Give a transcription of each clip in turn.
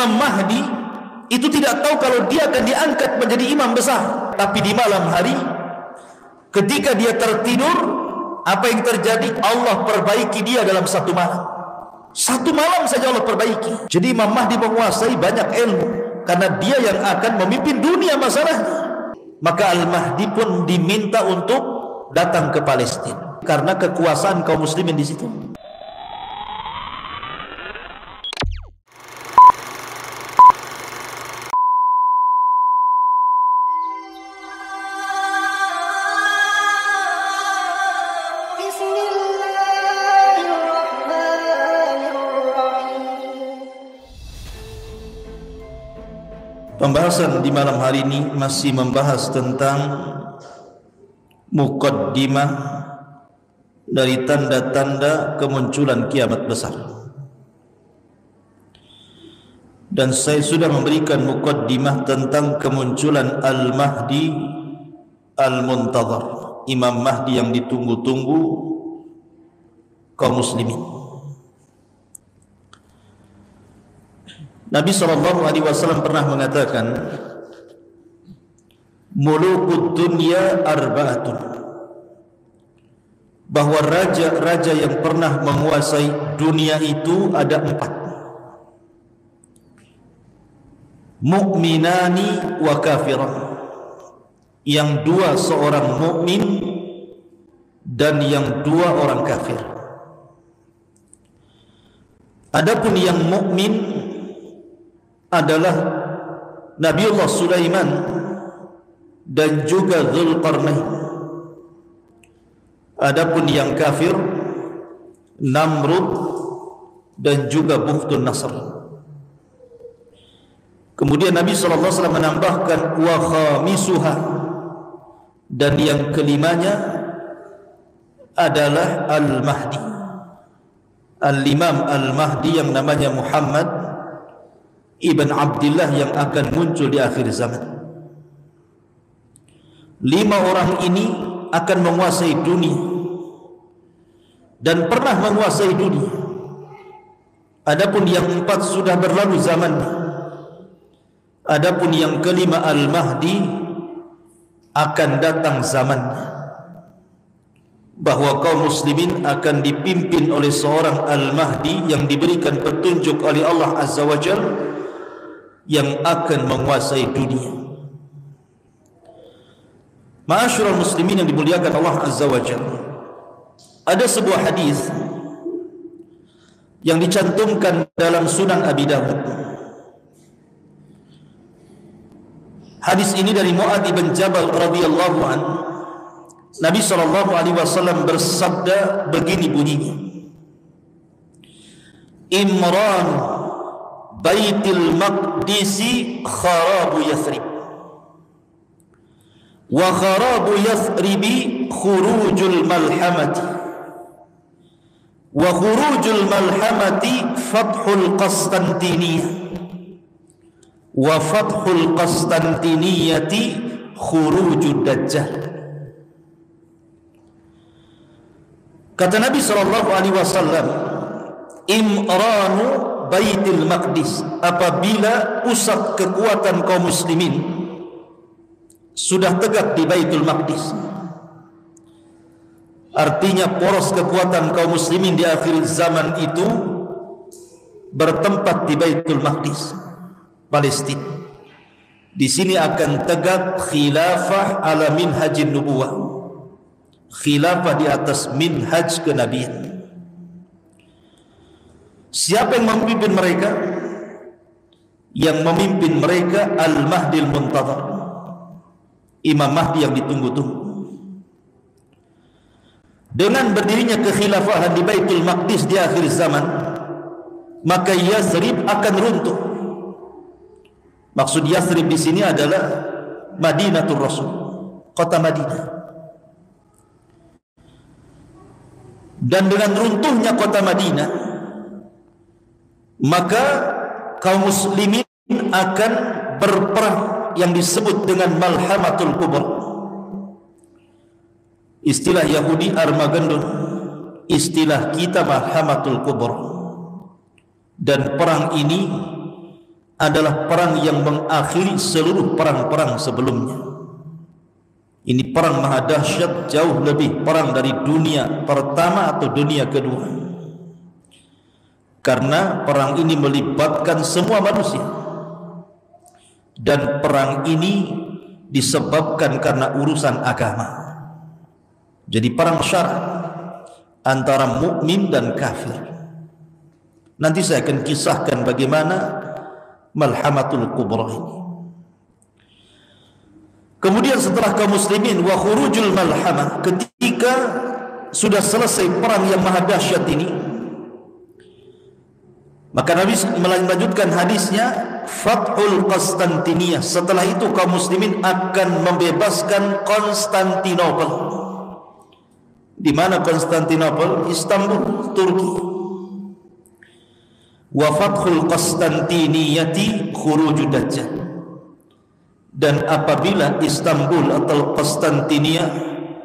Imam Mahdi itu tidak tahu kalau dia akan diangkat menjadi imam besar. Tapi di malam hari ketika dia tertidur, apa yang terjadi? Allah perbaiki dia dalam satu malam. Satu malam saja Allah perbaiki. Jadi Imam Mahdi menguasai banyak ilmu, karena dia yang akan memimpin dunia masalahnya. Maka Al-Mahdi pun diminta untuk datang ke Palestina karena kekuasaan kaum muslimin di situ. Pembahasan di malam hari ini masih membahas tentang muqaddimah dari tanda-tanda kemunculan kiamat besar. Dan saya sudah memberikan muqaddimah tentang kemunculan Al-Mahdi Al-Muntadhar, Imam Mahdi yang ditunggu-tunggu kaum muslimin. Nabi SAW pernah mengatakan, mulukud dunya arba'atun, bahwa raja-raja yang pernah menguasai dunia itu ada 4. Mu'minani wa kafiran, yang 2 seorang mukmin dan yang 2 orang kafir. Adapun yang mukmin adalah Nabiullah Sulaiman dan juga Dzulqarnain. Adapun yang kafir, Namrud dan juga Bukhtun Nasr. Kemudian Nabi SAW menambahkan wa khamisuha, dan yang kelimanya adalah Al-Mahdi, Al-Imam Al-Mahdi yang namanya Muhammad Ibn Abdillah, yang akan muncul di akhir zaman. 5 orang ini akan menguasai dunia dan pernah menguasai dunia. Adapun yang 4 sudah berlalu zamannya. Adapun yang kelima, Al-Mahdi, akan datang zamannya, bahwa kaum muslimin akan dipimpin oleh seorang Al-Mahdi yang diberikan petunjuk oleh Allah Azza wa Jalla, yang akan menguasai dunia. Ma'asyiral muslimin yang dimuliakan Allah Azza wa Jalla, ada sebuah hadis yang dicantumkan dalam Sunan Abi Dawud. Hadis ini dari Mu'adz bin Jabal radhiyallahu anhu. Nabi SAW bersabda begini bunyinya, Imran Baitul Maqdisi kharabu Yathrib, wa kharabu Yathribi khurujul malhamati, wa khurujul malhamati fathul Qastantiniyah, wa fathul Qastantiniyati khurujud Dajjal. Kata Nabi SAW, Imranu Baitul Maqdis, apabila pusat kekuatan kaum muslimin sudah tegak di Baitul Maqdis, artinya poros kekuatan kaum muslimin di akhir zaman itu bertempat di Baitul Maqdis, Palestina. Di sini akan tegak khilafah ala minhajin nubuwah, khilafah di atas minhaj kenabian. Siapa yang memimpin mereka? Yang memimpin mereka Al-Mahdi Al-Muntadhar, Imam Mahdi yang ditunggu-tunggu. Dengan berdirinya kekhilafahan di Baitul Maqdis di akhir zaman, maka Yathrib akan runtuh. Maksud Yathrib di sini adalah Madinatul Rasul, kota Madinah. Dan dengan runtuhnya kota Madinah, maka kaum muslimin akan berperang yang disebut dengan Malhamatul Kubra. Istilah Yahudi Armageddon, istilah kita Malhamatul Kubra. Dan perang ini adalah perang yang mengakhiri seluruh perang-perang sebelumnya. Ini perang maha dahsyat, jauh lebih perang dari dunia pertama atau dunia kedua. Karena perang ini melibatkan semua manusia. Dan perang ini disebabkan karena urusan agama. Jadi perang syara antara mukmin dan kafir. Nanti saya akan kisahkan bagaimana Malhamatul Kubra ini. Kemudian setelah kaum muslimin wa khurujul malhamah, ketika sudah selesai perang yang maha dahsyat ini, maka Nabi melanjutkan hadisnya, Fathul Konstantiniyah. Setelah itu kaum muslimin akan membebaskan Konstantinopel. Di mana Konstantinopel? Istanbul, Turki. Wa fathul Konstantiniyati khurujud dajjal. Dan apabila Istanbul atau Konstantinia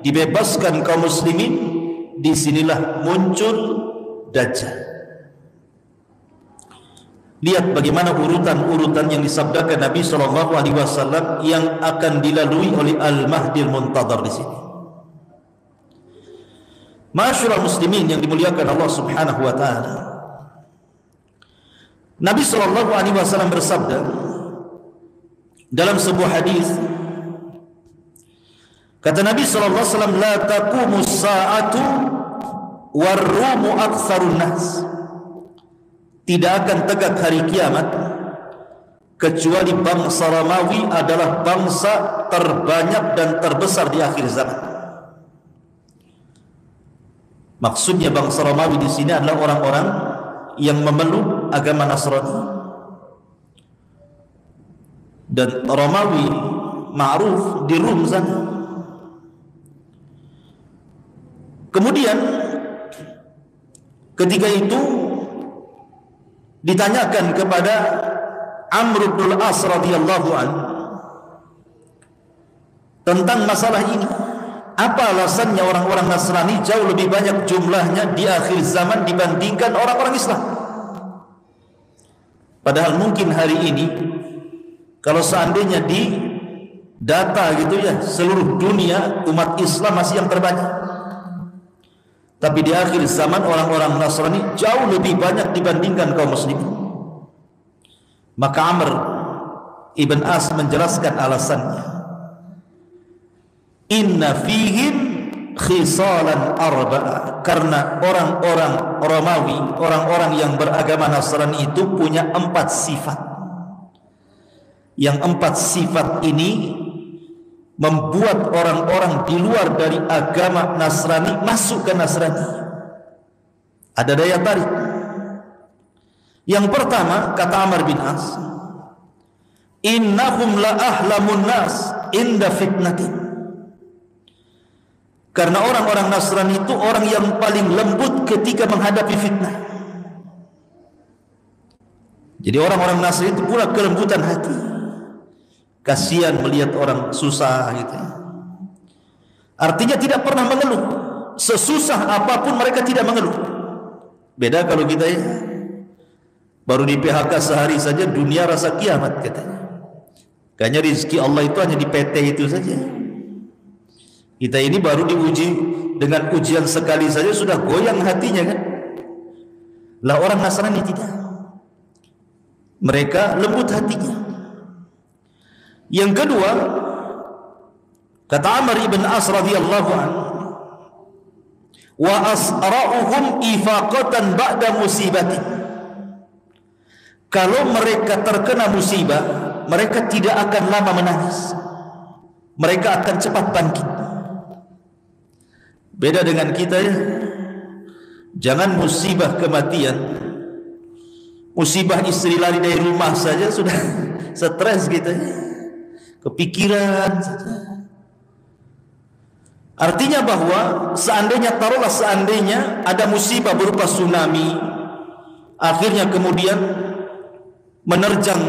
dibebaskan kaum muslimin, disinilah muncul Dajjal. Lihat bagaimana urutan-urutan yang disabdakan Nabi SAW yang akan dilalui oleh Al-Mahdil Muntadhar di sini. Ma'asyiral muslimin yang dimuliakan Allah Subhanahu wa taala. Nabi SAW bersabda dalam sebuah hadis, kata Nabi SAW, la taqumu sa'atu warrumu aktsarun nas. Tidak akan tegak hari kiamat kecuali bangsa Romawi adalah bangsa terbanyak dan terbesar di akhir zaman. Maksudnya bangsa Romawi di sini adalah orang-orang yang memeluk agama Nasrani. Dan Romawi ma'ruf di Rum sana. Kemudian ketika itu ditanyakan kepada Amr bin Al-As radhiyallahu anhu tentang masalah ini. Apa alasannya orang-orang Nasrani jauh lebih banyak jumlahnya di akhir zaman dibandingkan orang-orang Islam? Padahal mungkin hari ini kalau seandainya di data gitu ya, seluruh dunia umat Islam masih yang terbanyak. Tapi di akhir zaman orang-orang Nasrani jauh lebih banyak dibandingkan kaum muslimin. Maka Amr ibn As menjelaskan alasannya. Inna fihim khisalan arba'a. Karena orang-orang Romawi, orang-orang yang beragama Nasrani itu punya 4 sifat. Yang 4 sifat ini membuat orang-orang di luar dari agama Nasrani masuk ke Nasrani. Ada daya tarik. Yang pertama, kata Amr bin As, innahum la ahlamun nas inda fitnatin. Karena orang-orang Nasrani itu orang yang paling lembut ketika menghadapi fitnah. Jadi orang-orang Nasrani itu pula kelembutan hati. Kasihan melihat orang susah gitu. Artinya tidak pernah mengeluh. Sesusah apapun mereka tidak mengeluh. Beda kalau kita ya, baru di PHK sehari saja dunia rasa kiamat katanya. Kayaknya rezeki Allah itu hanya di PT itu saja. Kita ini baru diuji dengan ujian sekali saja sudah goyang hatinya kan. Lah orang Nasrani tidak. Mereka lembut hatinya. Yang kedua, kata Amr ibn As radhiyallahu anhu, wa asra'uhum ifaqatan ba'da musibati. Kalau mereka terkena musibah, mereka tidak akan lama menangis. Mereka akan cepat bangkit. Beda dengan kita ya. Jangan musibah kematian, musibah istri lari dari rumah saja sudah stres gitu ya. Kepikiran saja. Artinya bahwa seandainya ada musibah berupa tsunami, akhirnya kemudian menerjang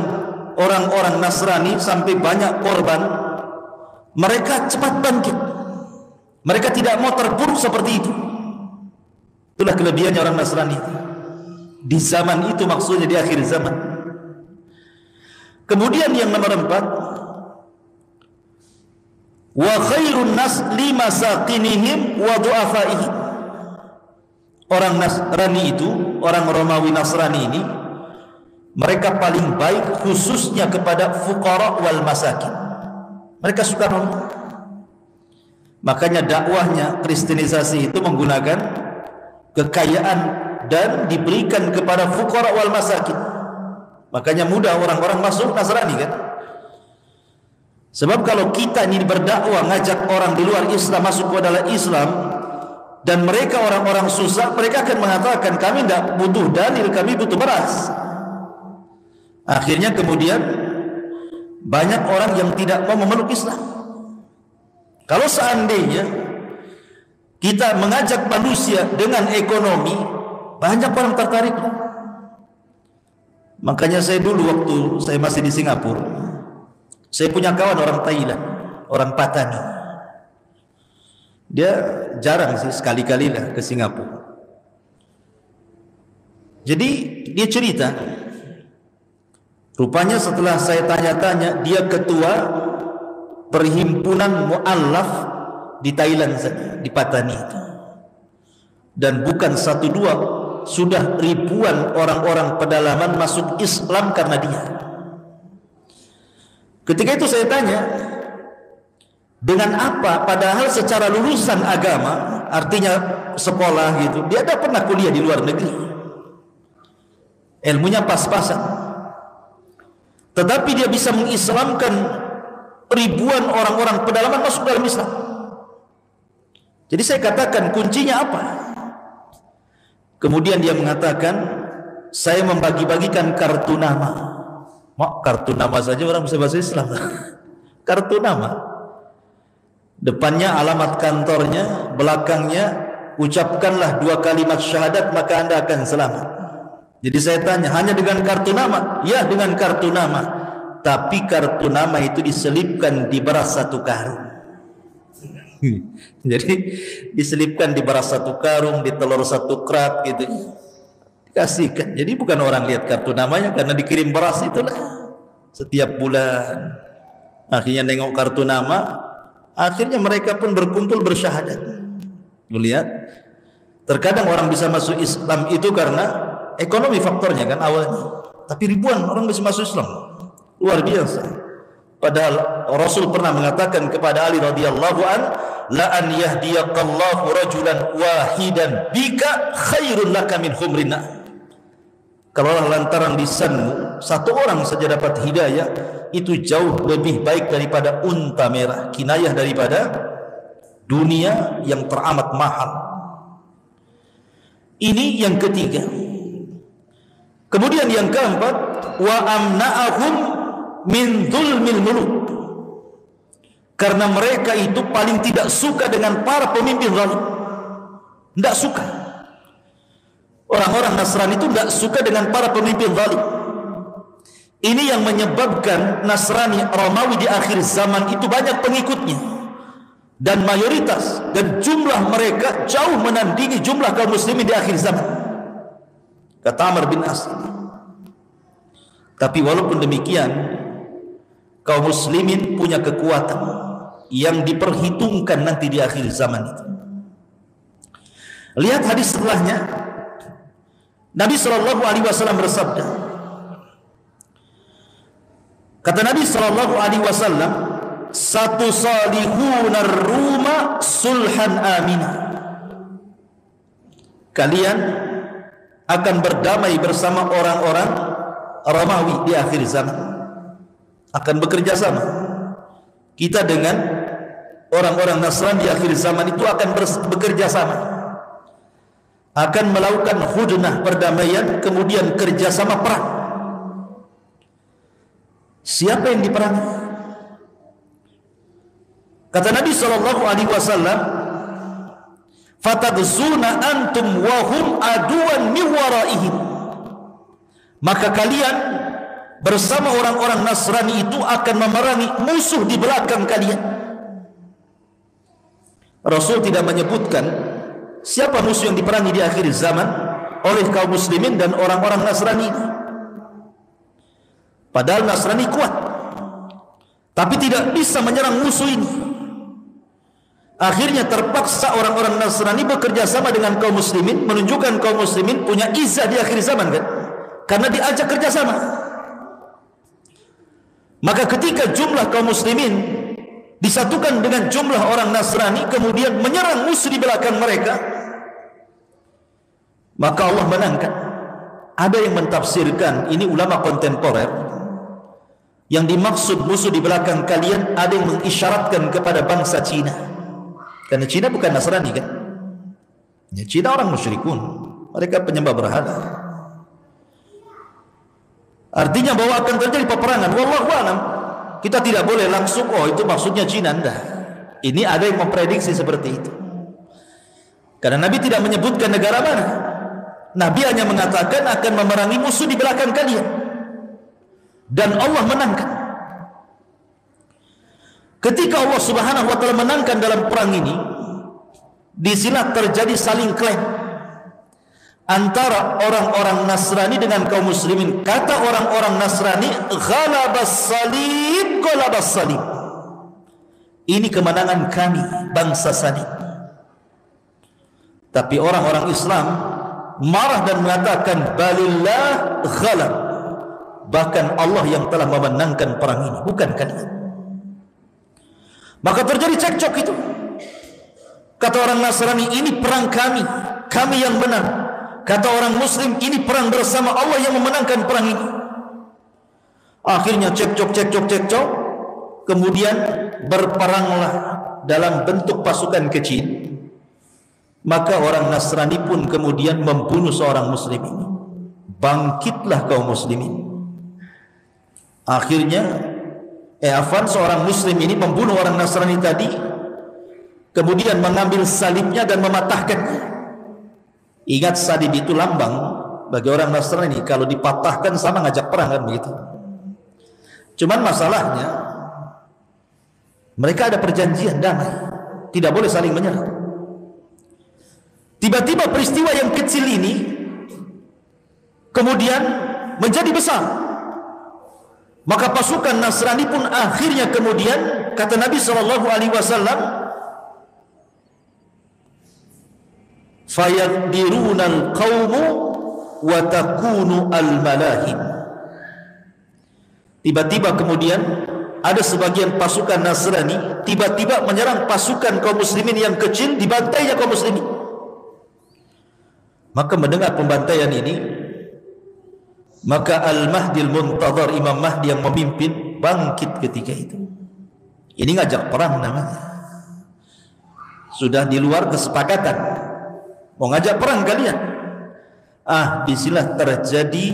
orang-orang Nasrani sampai banyak korban, mereka cepat bangkit. Mereka tidak mau terpuruk seperti itu. Itulah kelebihannya orang Nasrani di zaman itu, maksudnya di akhir zaman. Kemudian yang nomor 4, wa khairun nas limasaqinihim wa du'afaihim. Orang Nasrani itu, orang Romawi Nasrani ini, mereka paling baik khususnya kepada fuqara wal masakin. Mereka suka menolong. Makanya dakwahnya kristenisasi itu menggunakan kekayaan dan diberikan kepada fuqara wal masakin. Makanya mudah orang-orang masuk Nasrani kan. Sebab kalau kita ini berdakwah ngajak orang di luar Islam masuk ke dalam Islam, dan mereka orang-orang susah, mereka akan mengatakan kami tidak butuh dalil, kami butuh beras. Akhirnya kemudian banyak orang yang tidak mau memeluk Islam. Kalau seandainya kita mengajak manusia dengan ekonomi, banyak orang tertarik. Makanya saya dulu waktu saya masih di Singapura, saya punya kawan orang Thailand, orang Patani. Dia jarang sih, sekali-kali lah ke Singapura. Jadi dia cerita, rupanya setelah saya tanya-tanya, dia ketua perhimpunan mu'allaf di Thailand saja, di Patani itu. Dan bukan 1-2, sudah ribuan orang-orang pedalaman masuk Islam karena dia. Ketika itu saya tanya, dengan apa? Padahal secara lulusan agama, artinya sekolah gitu, dia tidak pernah kuliah di luar negeri, ilmunya pas-pasan, tetapi dia bisa mengislamkan ribuan orang-orang pedalaman masuk dalam Islam. Jadi saya katakan, kuncinya apa? Kemudian dia mengatakan, saya membagi-bagikan kartu nama. Mak, kartu nama saja orang bisa bahasa Islam. Kartu nama, depannya alamat kantornya, belakangnya ucapkanlah 2 kalimat syahadat maka Anda akan selamat. Jadi saya tanya, hanya dengan kartu nama? Ya, dengan kartu nama. Tapi kartu nama itu diselipkan di beras 1 karung. Jadi diselipkan di beras 1 karung, di telur 1 krat gitu, dikasihkan. Jadi bukan orang lihat kartu namanya, karena dikirim beras itulah setiap bulan. Akhirnya nengok kartu nama, akhirnya mereka pun berkumpul bersyahadat. Lihat, terkadang orang bisa masuk Islam itu karena ekonomi faktornya kan awalnya, tapi ribuan orang bisa masuk Islam, luar biasa. Padahal Rasul pernah mengatakan kepada Ali radhiyallahu an, la an yahdiyaqallahu rajulan wahidan bika khairun laka min humrin na'am. Kalau lantaran lisanmu 1 orang saja dapat hidayah, itu jauh lebih baik daripada unta merah, kinayah daripada dunia yang teramat mahal. Ini yang ketiga. Kemudian yang keempat, wa amna'ahum min dzulmil muluk. Karena mereka itu paling tidak suka dengan para pemimpin zalim. Tidak suka. Orang-orang Nasrani itu tidak suka dengan para pemimpin zalim. Ini yang menyebabkan Nasrani Romawi di akhir zaman itu banyak pengikutnya, dan mayoritas dan jumlah mereka jauh menandingi jumlah kaum muslimin di akhir zaman, kata Amr bin As. Tapi walaupun demikian, kaum muslimin punya kekuatan yang diperhitungkan nanti di akhir zaman itu. Lihat hadis setelahnya, Nabi SAW bersabda, kata Nabi SAW, satu salihunar ruma sulhan amina. Kalian akan berdamai bersama orang-orang Romawi di akhir zaman, akan bekerja sama. Kita dengan orang-orang Nasrani di akhir zaman itu akan bekerja sama, akan melakukan hudnah perdamaian, kemudian kerjasama perang. Siapa yang diperangi? Kata Nabi SAW, fatadzuna antum wahum aduan min waraihim. Maka kalian bersama orang-orang Nasrani itu akan memerangi musuh di belakang kalian. Rasul tidak menyebutkan siapa musuh yang diperangi di akhir zaman oleh kaum muslimin dan orang-orang Nasrani. Padahal Nasrani kuat, tapi tidak bisa menyerang musuh ini. Akhirnya terpaksa orang-orang Nasrani bekerja sama dengan kaum muslimin, menunjukkan kaum muslimin punya izah di akhir zaman, kan? Karena diajak kerjasama. Maka ketika jumlah kaum muslimin disatukan dengan jumlah orang Nasrani, kemudian menyerang musuh di belakang mereka, maka Allah menangkan. Ada yang mentafsirkan, ini ulama kontemporer, yang dimaksud musuh di belakang kalian, ada yang mengisyaratkan kepada bangsa Cina, karena Cina bukan Nasrani, kan? Ya, Cina orang musyrikun, mereka penyembah berhala. Artinya bahwa akan terjadi peperangan. Wallahu a'lam. Kita tidak boleh langsung, oh itu maksudnya Cina. Enggak. Ini ada yang memprediksi seperti itu. Karena Nabi tidak menyebutkan negara mana. Nabi hanya mengatakan akan memerangi musuh di belakang kalian. Dan Allah menangkan. Ketika Allah Subhanahu wa taala menangkan dalam perang ini, di sini terjadi saling klaim antara orang-orang Nasrani dengan kaum muslimin. Kata orang-orang Nasrani, ghalabas salib, ghalabas salib. Ini kemenangan kami, bangsa salib. Tapi orang-orang Islam marah dan mengatakan, balillah ghalab. Bahkan Allah yang telah memenangkan perang ini, bukan kalian. Maka terjadi cekcok itu. Kata orang Nasrani, ini perang kami, kami yang benar. Kata orang Muslim, ini perang bersama, Allah yang memenangkan perang ini. Akhirnya cekcok. Kemudian berperanglah dalam bentuk pasukan kecil. Maka orang Nasrani pun kemudian membunuh seorang Muslim ini. Bangkitlah kaum muslimin. Akhirnya seorang Muslim ini membunuh orang Nasrani tadi, kemudian mengambil salibnya dan mematahkannya. Ingat, salib itu lambang bagi orang Nasrani, kalau dipatahkan sama ngajak perang, kan begitu. Cuman masalahnya mereka ada perjanjian damai, tidak boleh saling menyerang. Tiba-tiba peristiwa yang kecil ini kemudian menjadi besar. Maka pasukan Nasrani pun akhirnya kemudian, kata Nabi SAW, fayaqdiruna al-qawmu wa takunu al-malahim. Tiba-tiba kemudian ada sebagian pasukan Nasrani tiba-tiba menyerang pasukan kaum muslimin yang kecil, dibantainya kaum muslimin. Maka mendengar pembantaian ini, maka Al-Mahdi Al-Muntadhar, Imam Mahdi yang memimpin, bangkit ketika itu. Ini ngajak perang namanya. Sudah di luar kesepakatan, mau ngajak perang kalian. Disinilah terjadi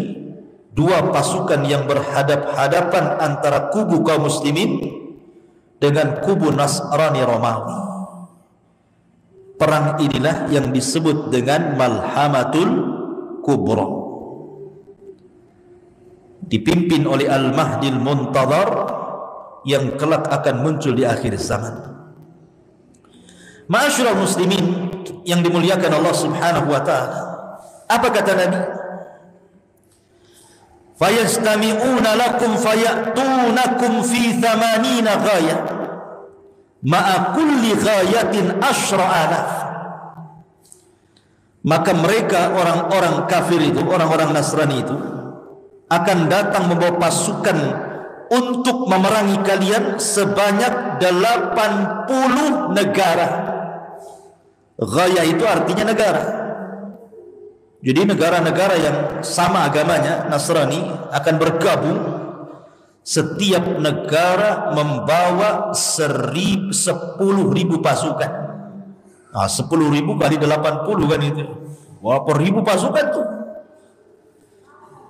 dua pasukan yang berhadap-hadapan antara kubu kaum muslimin dengan kubu Nasrani Romawi. Perang inilah yang disebut dengan Malhamatul Kubra, dipimpin oleh Al-Mahdi Al-Muntadhar yang kelak akan muncul di akhir zaman. Ma'asyiral muslimin yang dimuliakan Allah Subhanahu wa taala, apa kata Nabi? Fayastami'una lakum fayatunakum fi 80 ghayah ma'a kulli ghayatin 10,000. Maka mereka, orang-orang kafir itu, orang-orang Nasrani itu, akan datang membawa pasukan untuk memerangi kalian sebanyak 80 negara. Ghaya itu artinya negara. Jadi negara-negara yang sama agamanya, Nasrani, akan bergabung. Setiap negara membawa 10.000 pasukan. 10.000 kali 80 kan itu. Berapa ribu pasukan tuh?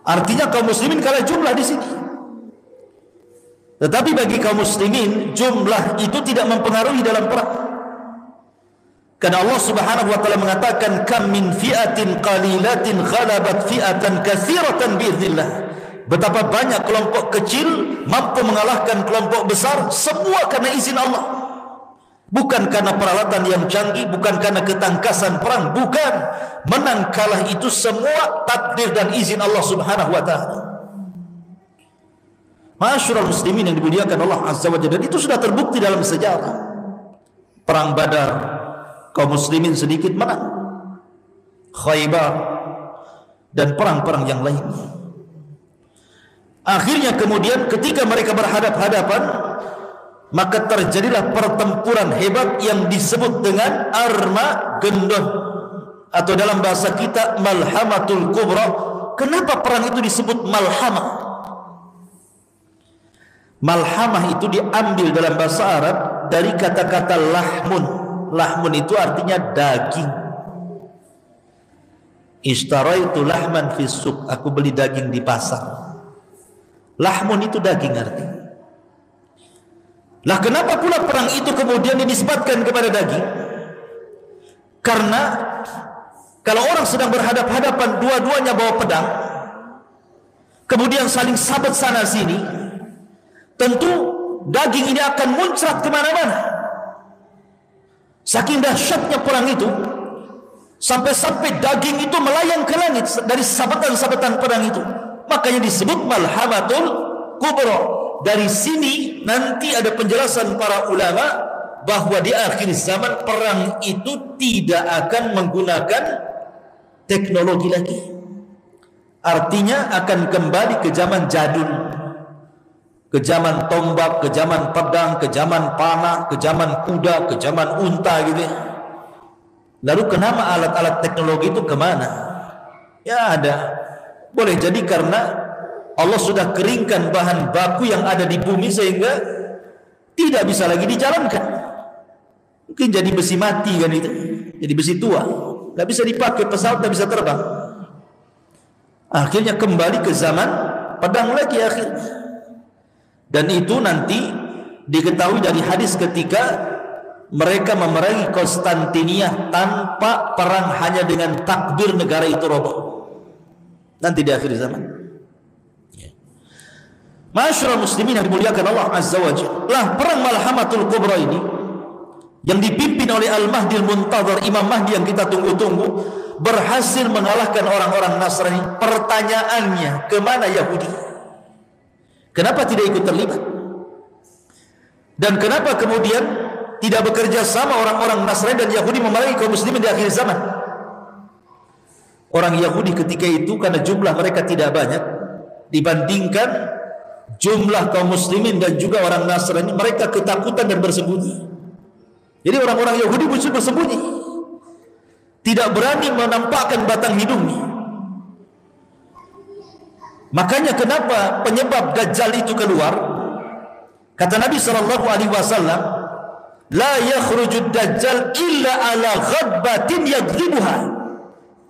Artinya kaum muslimin kalah jumlah di sini. Tetapi bagi kaum muslimin, jumlah itu tidak mempengaruhi dalam perang. Karena Allah Subhanahu wa taala mengatakan, kam min fi'atin qalilatin ghalabat fi'atan katsiratan biiznillah. Betapa banyak kelompok kecil mampu mengalahkan kelompok besar, semua karena izin Allah. Bukan karena peralatan yang canggih, bukan karena ketangkasan perang, bukan. Menang kalah itu semua takdir dan izin Allah Subhanahu wa taala. Ma'asyiral muslimin yang dimuliakan Allah Azza wa Jalla, dan itu sudah terbukti dalam sejarah. Perang Badar, kaum muslimin sedikit menang. Khaybar dan perang-perang yang lainnya. Akhirnya kemudian ketika mereka berhadap-hadapan, maka terjadilah pertempuran hebat yang disebut dengan Armageddon, atau dalam bahasa kita Malhamatul Kubra. Kenapa perang itu disebut malhamah? Malhamah itu diambil dalam bahasa Arab dari kata-kata lahmun. Lahmun itu artinya daging. Ishtaraitu lahman fi suq, aku beli daging di pasar. Lahmun itu daging artinya. Lah kenapa pula perang itu kemudian dinisbatkan kepada daging? Karena kalau orang sedang berhadap-hadapan, dua-duanya bawa pedang, kemudian saling sabet sana sini, tentu daging ini akan muncrat kemana-mana. Saking dahsyatnya perang itu, sampai-sampai daging itu melayang ke langit dari sabetan-sabetan pedang itu. Makanya disebut Malhamatul Kubra. Dari sini nanti ada penjelasan para ulama bahwa di akhir zaman perang itu tidak akan menggunakan teknologi lagi. Artinya akan kembali ke zaman jadul, ke zaman tombak, ke zaman pedang, ke zaman panah, ke zaman kuda, ke zaman unta gitu. Lalu kenapa alat-alat teknologi itu kemana? Ya ada. Boleh jadi karena Allah sudah keringkan bahan baku yang ada di bumi sehingga tidak bisa lagi dijalankan. Mungkin jadi besi mati kan itu, jadi besi tua, tidak bisa dipakai, pesawat tidak bisa terbang. Akhirnya kembali ke zaman pedang lagi akhirnya. Dan itu nanti diketahui dari hadis ketika mereka memerangi Konstantinia tanpa perang, hanya dengan takbir negara itu roboh. Nanti di akhir zaman. Ma'asyiral muslimin yang dimuliakan Allah Azza wa Jalla, lah perang Malhamatul Kubra ini yang dipimpin oleh Al-Mahdi Al-Muntadhar, Imam Mahdi yang kita tunggu-tunggu, berhasil mengalahkan orang-orang Nasrani. Pertanyaannya, kemana Yahudi? Kenapa tidak ikut terlibat? Dan kenapa kemudian tidak bekerja sama orang-orang Nasrani dan Yahudi memerangi kaum muslimin di akhir zaman? Orang Yahudi ketika itu karena jumlah mereka tidak banyak dibandingkan jumlah kaum muslimin dan juga orang Nasrani, mereka ketakutan dan bersembunyi. Jadi orang-orang Yahudi bersembunyi, tidak berani menampakkan batang hidungnya. Makanya kenapa penyebab Dajjal itu keluar? Kata Nabi SAW, la yakhrujud Dajjal illa ala ghadbatin yadribuha.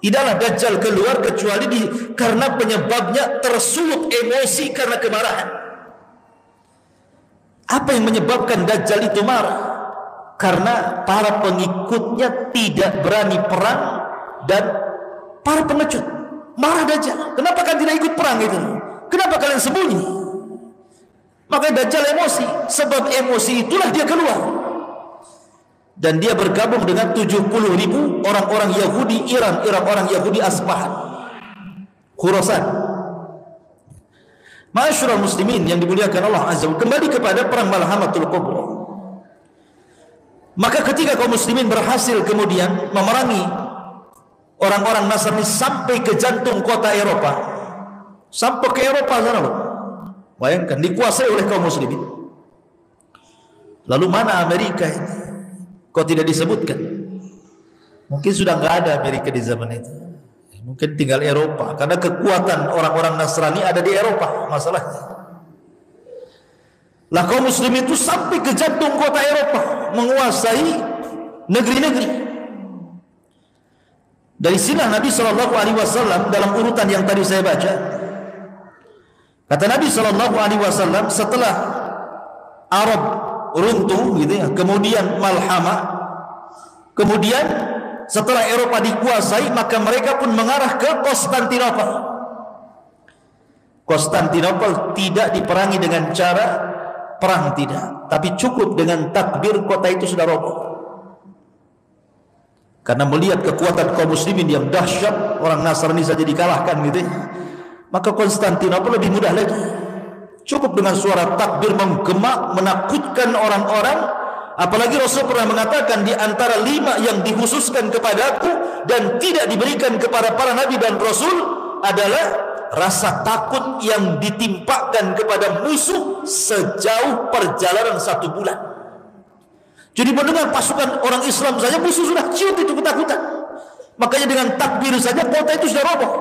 Tidaklah Dajjal keluar kecuali karena penyebabnya tersulut emosi karena kemarahan. Apa yang menyebabkan Dajjal itu marah? Karena para pengikutnya tidak berani perang dan para pengecut. Marah Dajjal. Kenapa kan tidak ikut perang itu? Kenapa kalian sembunyi? Maka Dajjal emosi. Sebab emosi itulah dia keluar. Dan dia bergabung dengan 70.000 orang-orang Yahudi Iran, orang Yahudi Asbahan, Khurasan. Ma'asyiral muslimin yang dimuliakan Allah Azza wa Jalla, kembali kepada perang Malhamatul Kubra. Maka ketika kaum muslimin berhasil kemudian memerangi orang-orang Nasrani sampai ke jantung kota Eropa, sampai ke Eropa sana, bayangkan dikuasai oleh kaum muslimin. Lalu mana Amerika ini? Kok tidak disebutkan? Mungkin sudah nggak ada Amerika di zaman itu. Mungkin tinggal Eropa, karena kekuatan orang-orang Nasrani ada di Eropa masalahnya. Lah kaum muslimin itu sampai ke jantung kota Eropa, menguasai negeri-negeri. Dari sini Nabi SAW dalam urutan yang tadi saya baca, kata Nabi SAW, setelah Arab runtuh gitu ya, kemudian Malhamah, kemudian setelah Eropa dikuasai, maka mereka pun mengarah ke Konstantinopel. Konstantinopel tidak diperangi dengan cara perang, tidak, tapi cukup dengan takbir kota itu sudah roboh. Karena melihat kekuatan kaum muslimin yang dahsyat, orang Nasrani saja dikalahkan gitu ya, maka Konstantinopel lebih mudah lagi. Cukup dengan suara takbir menggema, menakutkan orang-orang. Apalagi Rasul pernah mengatakan, di antara 5 yang dikhususkan kepadaku dan tidak diberikan kepada para nabi dan rasul adalah rasa takut yang ditimpakan kepada musuh sejauh perjalanan 1 bulan. Jadi mendengar pasukan orang Islam saja, musuh sudah ciut itu ketakutan. Makanya dengan takbir saja kota itu sudah roboh.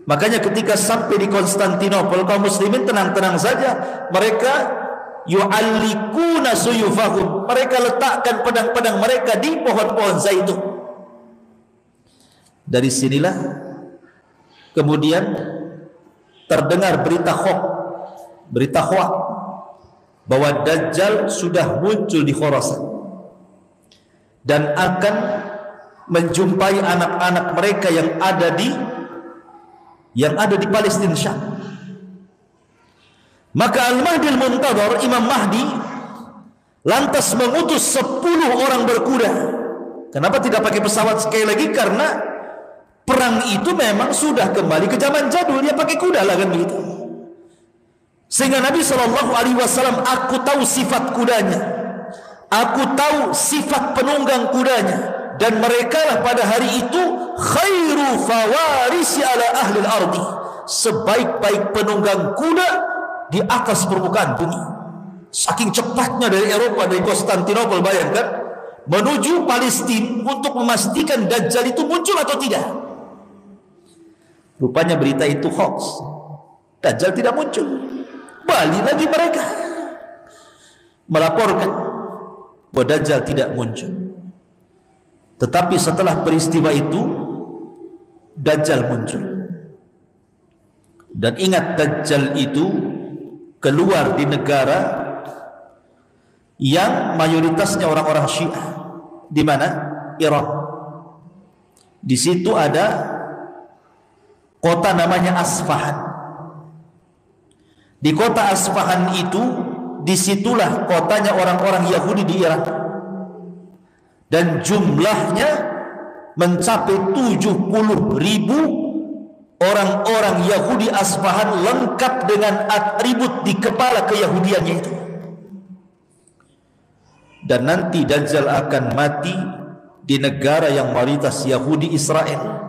Makanya ketika sampai di Konstantinopel, kaum muslimin tenang-tenang saja. Mereka yu'allikuna suyufahum, mereka letakkan pedang-pedang mereka di pohon-pohon zaitun. Dari sinilah kemudian terdengar berita hoax bahwa Dajjal sudah muncul di Khurasan dan akan menjumpai anak-anak mereka yang ada di Palestina, Syam. Maka Al-Mahdi Al-Muntadhar, Imam Mahdi, lantas mengutus 10 orang berkuda. Kenapa tidak pakai pesawat sekali lagi? Karena perang itu memang sudah kembali ke zaman jadul. Dia pakai kuda lah kan begitu. Sehingga Nabi SAW, aku tahu sifat kudanya, aku tahu sifat penunggang kudanya, dan mereka lah pada hari itu khairu fawarisi ala ahli al-ardi, sebaik-baik penunggang kuda di atas permukaan bumi. Saking cepatnya dari Eropa, dari Konstantinopel, bayangkan, menuju Palestina untuk memastikan Dajjal itu muncul atau tidak. Rupanya berita itu hoax. Dajjal tidak muncul. Balik lagi mereka melaporkan bahwa Dajjal tidak muncul. Tetapi setelah peristiwa itu, Dajjal muncul. Dan ingat, Dajjal itu keluar di negara yang mayoritasnya orang-orang Syiah. Di mana? Iran. Di situ ada kota namanya Asfahan. Di kota Asfahan itu, disitulah kotanya orang-orang Yahudi di Iran. Dan jumlahnya mencapai 70.000 orang-orang Yahudi Asfahan, lengkap dengan atribut di kepala keyahudiannya itu. Dan nanti Dajjal akan mati di negara yang mayoritas Yahudi, Israel.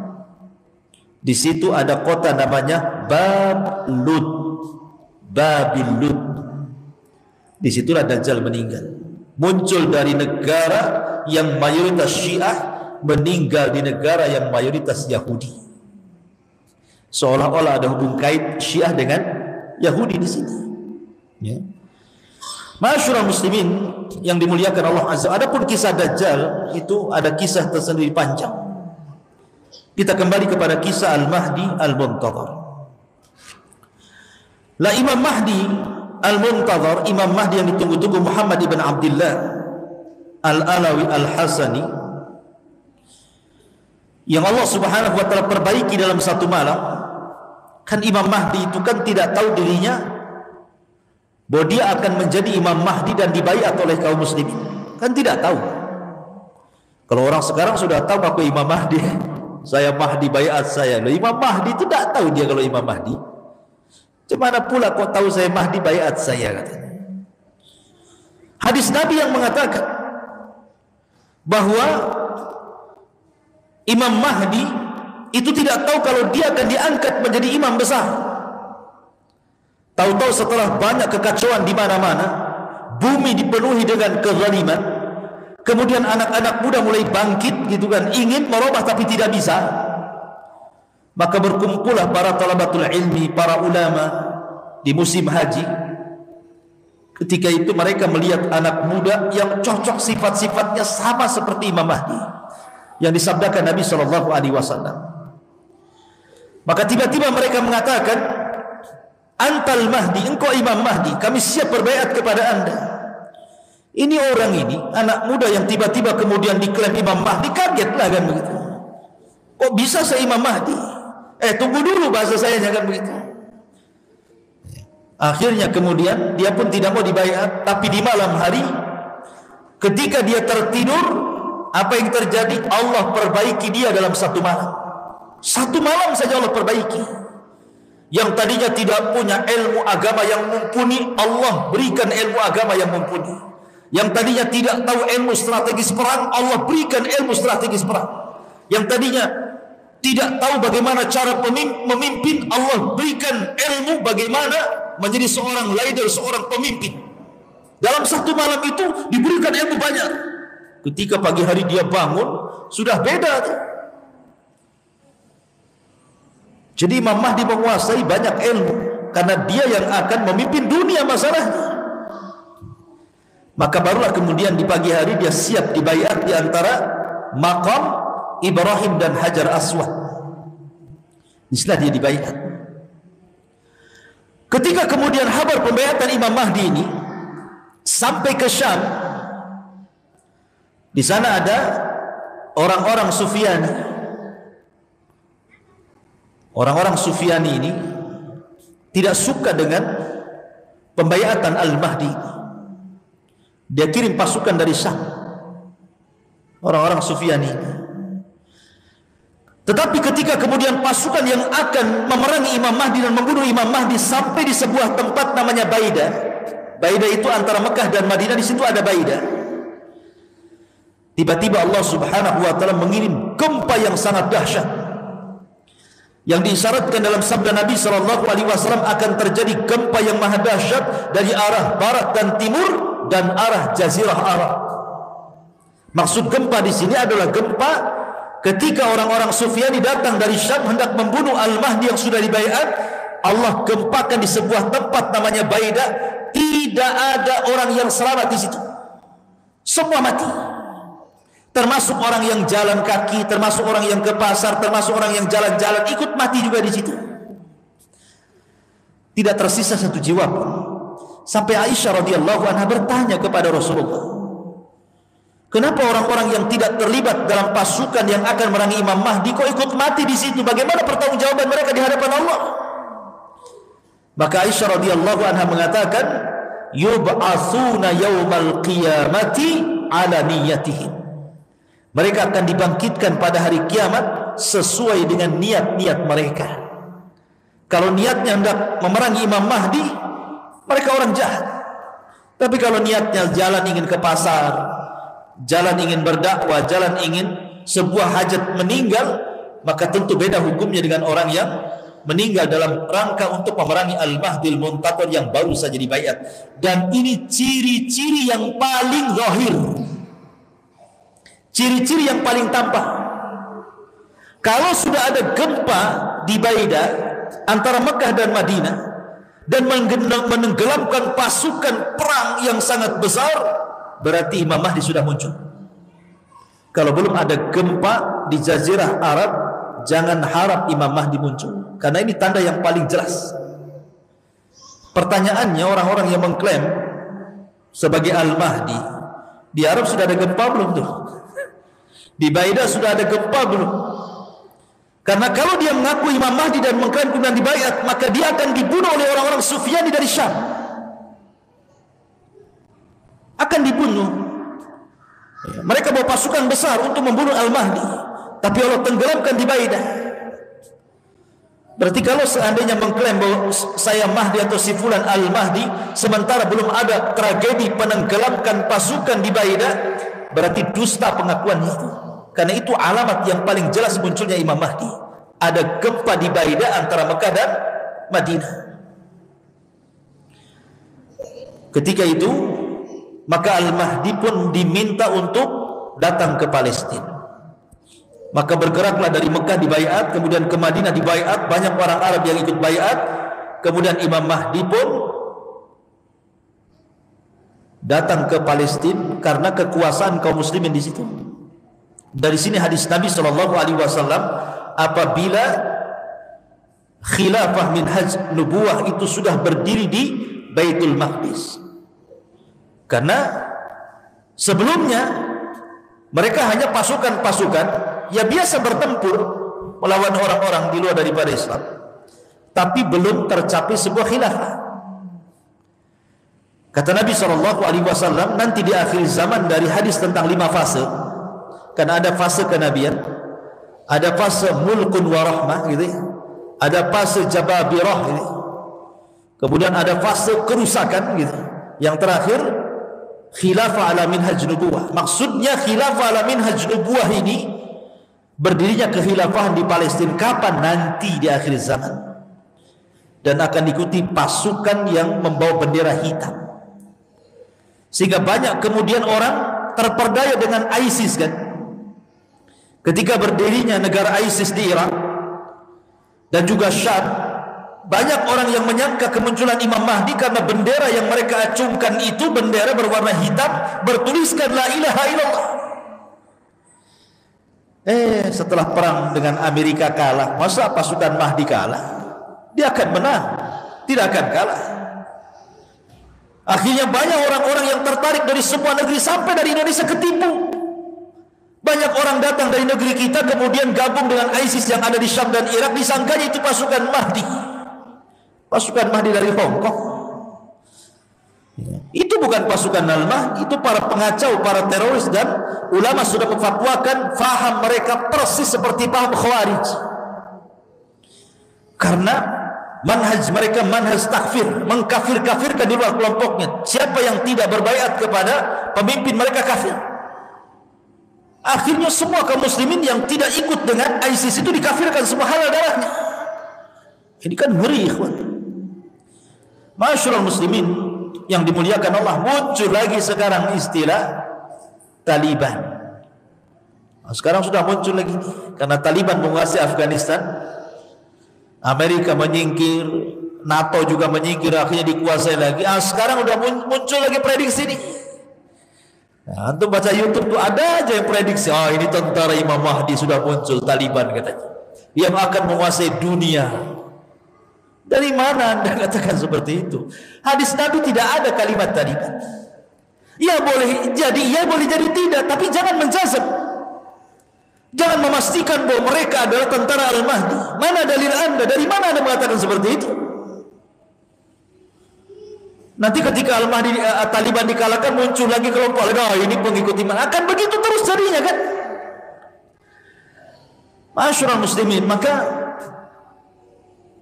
Di situ ada kota namanya Babil-Lud. Di situlah Dajjal meninggal. Muncul dari negara yang mayoritas Syiah, meninggal di negara yang mayoritas Yahudi. Seolah-olah ada hubung kait Syiah dengan Yahudi di sini. Ya. Masyarul muslimin yang dimuliakan Allah Azza. Adapun kisah Dajjal itu ada kisah tersendiri panjang. Kita kembali kepada kisah Al-Mahdi Al-Muntadhar. La Imam Mahdi Al-Muntadhar, Imam Mahdi yang ditunggu-tunggu, Muhammad ibn Abdullah Al-Alawi Al-Hasani, yang Allah Subhanahu wa taala perbaiki dalam satu malam. Kan Imam Mahdi itu kan tidak tahu dirinya bahwa dia akan menjadi Imam Mahdi dan dibaiat oleh kaum muslimin. Kan tidak tahu. Kalau orang sekarang sudah tahu aku Imam Mahdi, saya Mahdi, baiat saya. Imam Mahdi itu tidak tahu dia kalau Imam Mahdi. Gimana pula kok tahu saya Mahdi, baiat saya, katanya. Hadis Nabi yang mengatakan bahwa Imam Mahdi itu tidak tahu kalau dia akan diangkat menjadi imam besar. Tahu-tahu setelah banyak kekacauan di mana-mana, bumi dipenuhi dengan kezaliman, kemudian anak-anak muda mulai bangkit gitu kan, ingin merubah tapi tidak bisa. Maka berkumpullah para talabatul ilmi, para ulama di musim haji. Ketika itu mereka melihat anak muda yang cocok sifat-sifatnya sama seperti Imam Mahdi yang disabdakan Nabi SAW. Maka tiba-tiba mereka mengatakan, antal Mahdi, engkau Imam Mahdi, kami siap berbaiat kepada anda. Ini orang ini, anak muda yang tiba-tiba kemudian diklaim Imam Mahdi, kagetlah kan begitu. Kok bisa saya Imam Mahdi? Tunggu dulu, bahasa saya jangan begitu. Akhirnya kemudian dia pun tidak mau dibaiat. Tapi di malam hari, ketika dia tertidur, apa yang terjadi? Allah perbaiki dia dalam satu malam. Satu malam saja Allah perbaiki. Yang tadinya tidak punya ilmu agama yang mumpuni, Allah berikan ilmu agama yang mumpuni. Yang tadinya tidak tahu ilmu strategis perang, Allah berikan ilmu strategis perang. Yang tadinya tidak tahu bagaimana cara memimpin, Allah berikan ilmu bagaimana menjadi seorang leader, seorang pemimpin. Dalam satu malam itu diberikan ilmu banyak. Ketika pagi hari dia bangun, sudah beda tuh. Jadi Imam Mahdi menguasai banyak ilmu, karena dia yang akan memimpin dunia masalahnya. Maka barulah kemudian di pagi hari dia siap dibaiat di antara maqam Ibrahim dan Hajar Aswad. Disinilah dia dibaiat. Ketika kemudian kabar pembaiatan Imam Mahdi ini sampai ke Syam, di sana ada orang-orang Sufyani. Orang-orang Sufyani ini tidak suka dengan pembaiatan Al-Mahdi. Dia kirim pasukan dari Syam, orang-orang Sufyani ini. Tetapi ketika kemudian pasukan yang akan memerangi Imam Mahdi dan membunuh Imam Mahdi sampai di sebuah tempat namanya Baidah. Baidah itu antara Mekah dan Madinah, di situ ada Baidah. Tiba-tiba Allah Subhanahu wa taala mengirim gempa yang sangat dahsyat, yang diisyaratkan dalam sabda Nabi sallallahu alaihi wasallam akan terjadi gempa yang maha dahsyat dari arah barat dan timur dan arah jazirah Arab. Maksud gempa di sini adalah gempa ketika orang-orang Sufyani datang dari Syam hendak membunuh Al-Mahdi yang sudah dibaiat. Allah gempakan di sebuah tempat namanya Baidah. Tidak ada orang yang selamat di situ. Semua mati. Termasuk orang yang jalan kaki, termasuk orang yang ke pasar, termasuk orang yang jalan-jalan ikut mati juga di situ. Tidak tersisa satu jiwa pun. Sampai Aisyah radhiyallahu anha bertanya kepada Rasulullah, kenapa orang-orang yang tidak terlibat dalam pasukan yang akan merangi Imam Mahdi kok ikut mati di situ? Bagaimana pertanggungjawaban mereka di hadapan Allah? Maka Aisyah radhiyallahu anha mengatakan, yub'atsuna yaumal qiyamati ala niyyatihim. Mereka akan dibangkitkan pada hari kiamat sesuai dengan niat-niat mereka. Kalau niatnya hendak memerangi Imam Mahdi, mereka orang jahat. Tapi kalau niatnya jalan ingin ke pasar, jalan ingin berdakwah, jalan ingin sebuah hajat meninggal, maka tentu beda hukumnya dengan orang yang meninggal dalam rangka untuk memerangi Al-Mahdil Muntaqir yang baru saja dibaiat. Dan ini ciri-ciri yang paling zahir, ciri-ciri yang paling tampak. Kalau sudah ada gempa di Baidah antara Mekah dan Madinah dan menenggelamkan pasukan perang yang sangat besar, berarti Imam Mahdi sudah muncul. Kalau belum ada gempa di Jazirah Arab, jangan harap Imam Mahdi muncul, karena ini tanda yang paling jelas. Pertanyaannya, orang-orang yang mengklaim sebagai Al-Mahdi, di Arab sudah ada gempa belum tuh? Di Baidah sudah ada gempa belum? Karena kalau dia mengaku Imam Mahdi dan mengklaim kemudian dibaiat, maka dia akan dibunuh oleh orang-orang Sufyani dari Syam. Akan dibunuh. Mereka bawa pasukan besar untuk membunuh Al-Mahdi, tapi Allah tenggelamkan di Baidah. Berarti kalau seandainya mengklaim bahwa saya Mahdi atau si fulan Al-Mahdi, sementara belum ada tragedi penenggelamkan pasukan di Baidah, berarti dusta pengakuan itu. Karena itu alamat yang paling jelas munculnya Imam Mahdi. Ada gempa di Baidah antara Mekah dan Madinah. Ketika itu, maka Al-Mahdi pun diminta untuk datang ke Palestina. Maka bergeraklah dari Mekah dibaiat, kemudian ke Madinah dibaiat, banyak orang Arab yang ikut baiat. Kemudian Imam Mahdi pun datang ke Palestina karena kekuasaan kaum muslimin di situ. Dari sini hadis Nabi SAW, apabila khilafah minhaj nubuwah itu sudah berdiri di Baitul Maqdis. Karena sebelumnya mereka hanya pasukan-pasukan ya biasa bertempur melawan orang-orang di luar daripada Islam, tapi belum tercapai sebuah khilafah. Kata Nabi SAW, nanti di akhir zaman dari hadis tentang 5 fase. Karena ada fase kenabian, ada fase mulkun wa rahmah gitu ya. ada fase Jababirah ini. Kemudian ada fase kerusakan gitu. Yang terakhir khilafah ala minhaj nubuwah. Maksudnya khilafah ala minhaj nubuwah ini berdirinya kekhilafahan di Palestina kapan? Nanti di akhir zaman. Dan akan diikuti pasukan yang membawa bendera hitam. Sehingga banyak kemudian orang terperdaya dengan ISIS kan. Ketika berdirinya negara ISIS di Irak dan juga Syam, banyak orang yang menyangka kemunculan Imam Mahdi karena bendera yang mereka acungkan itu bendera berwarna hitam bertuliskan la ilaha illallah. Setelah perang dengan Amerika kalah, masa pasukan Mahdi kalah? Dia akan menang, tidak akan kalah. Akhirnya banyak orang-orang yang tertarik dari semua negeri sampai dari Indonesia ketipu. Banyak orang datang dari negeri kita kemudian gabung dengan ISIS yang ada di Syam dan Irak, disangkanya itu pasukan Mahdi. Pasukan Mahdi dari Hong Kong. Itu bukan pasukan Al-Mahdi, itu para pengacau, para teroris, dan ulama sudah memfatwakan faham mereka persis seperti paham Khawarij. Karena manhaj mereka manhaj takfir, mengkafir-kafirkan di luar kelompoknya. Siapa yang tidak berbaiat kepada pemimpin mereka kafir. Akhirnya semua kaum muslimin yang tidak ikut dengan ISIS itu dikafirkan, semua halal darahnya. Ini kan ngeri, ikhwan. Masyaallah muslimin yang dimuliakan Allah, muncul lagi sekarang istilah Taliban. Sekarang sudah muncul lagi karena Taliban menguasai Afghanistan, Amerika menyingkir, NATO juga menyingkir, akhirnya dikuasai lagi. Sekarang sudah muncul lagi prediksi ini. Antum baca YouTube tuh ada aja yang prediksi, ini tentara Imam Mahdi sudah muncul, Taliban katanya, yang akan menguasai dunia. Dari mana Anda katakan seperti itu? Hadis Nabi tidak ada kalimat Taliban. Ya boleh jadi tidak, tapi jangan menjazam. Jangan memastikan bahwa mereka adalah tentara Al-Mahdi. Mana dalil Anda? Dari mana Anda mengatakan seperti itu? Nanti ketika Al-Mahdi Taliban dikalahkan, muncul lagi kelompok lain, ini pengikut iman. Akan begitu terus jadinya kan? Masyaallah muslimin, maka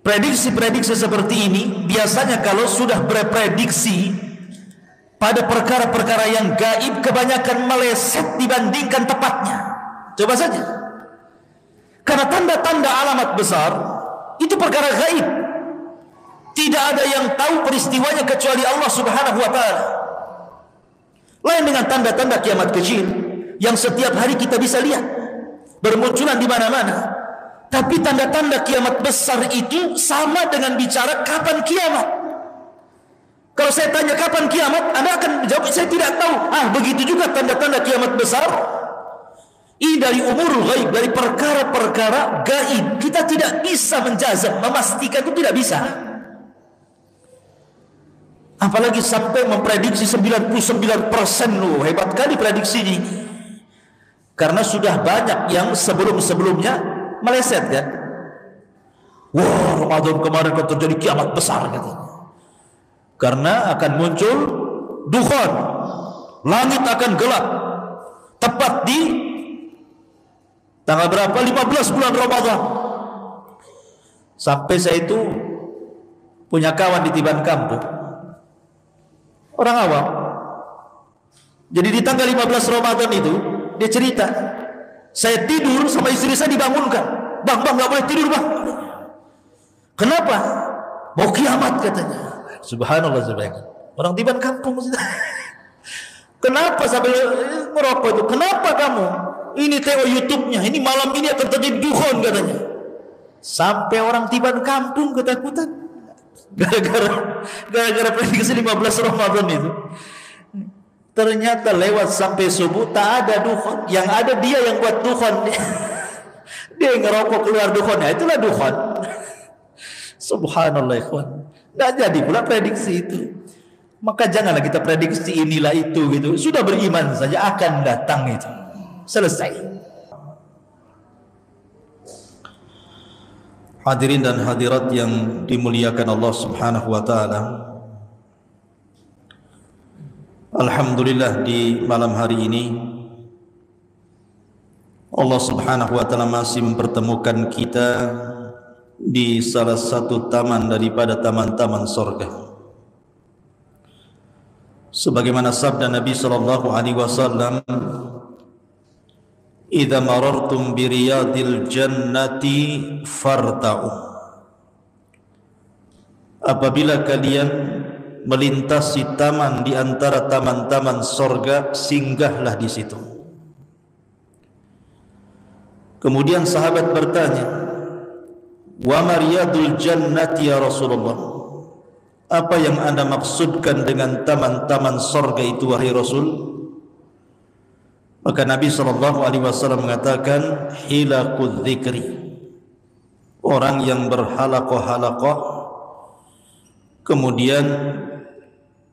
prediksi-prediksi seperti ini biasanya kalau sudah berprediksi pada perkara-perkara yang gaib, kebanyakan meleset dibandingkan tepatnya. Coba saja. Karena tanda-tanda alamat besar itu perkara gaib. Tidak ada yang tahu peristiwanya kecuali Allah Subhanahu wa taala. Lain dengan tanda-tanda kiamat kecil yang setiap hari kita bisa lihat bermunculan di mana-mana. Tapi tanda-tanda kiamat besar itu sama dengan bicara kapan kiamat. Kalau saya tanya kapan kiamat, Anda akan menjawab saya tidak tahu. Begitu juga tanda-tanda kiamat besar. Ini dari umurul ghaib, dari perkara-perkara gaib. Kita tidak bisa menjazam, memastikan itu tidak bisa. Apalagi sampai memprediksi 99%. Loh, hebat kali prediksi ini. Karena sudah banyak yang sebelum-sebelumnya meleset kan. Wah, Ramadan kemarin kan terjadi kiamat besar katanya. Karena akan muncul dukhan, langit akan gelap tepat di tanggal berapa? 15 bulan Ramadan. Sampai saya itu punya kawan di Tiban Kampung, orang awam. Jadi di tanggal 15 Ramadan itu dia cerita, saya tidur sama istri saya dibangunkan. Bang, gak boleh tidur bang. Kenapa? Mau kiamat katanya. Subhanallah, subhanallah. Orang Tiban Kampung. Kenapa sambil merokok itu? Kenapa kamu? Ini tengok YouTube-nya. Ini malam ini akan terjadi dukhon katanya. Sampai orang Tiban Kampung ketakutan. Gara-gara prediksi 15 Ramadan itu. Ternyata lewat sampai subuh tak ada dukhon. Yang ada dia yang buat dukhon. Dia yang ngerokok keluar dukhonnya. Itulah dukhon. Subhanallah ikhwan. Tak jadi pula prediksi itu. Maka janganlah kita prediksi inilah itu gitu. Sudah beriman saja akan datang itu. Selesai. Hadirin dan hadirat yang dimuliakan Allah Subhanahu wa taala. Alhamdulillah di malam hari ini Allah Subhanahu wa taala masih mempertemukan kita di salah satu taman daripada taman-taman surga. Sebagaimana sabda Nabi sallallahu alaihi wasallam, "Idza marartum bi riyadil jannati farta'u." Apabila kalian melintasi taman di antara taman-taman surga, singgahlah di situ. Kemudian sahabat bertanya, "Wa mariyadul jannati ya Rasulullah?" Apa yang Anda maksudkan dengan taman-taman surga itu wahai Rasul? Maka Nabi SAW mengatakan, hilaqudz dzikri, orang yang berhalaqah-halaqah, kemudian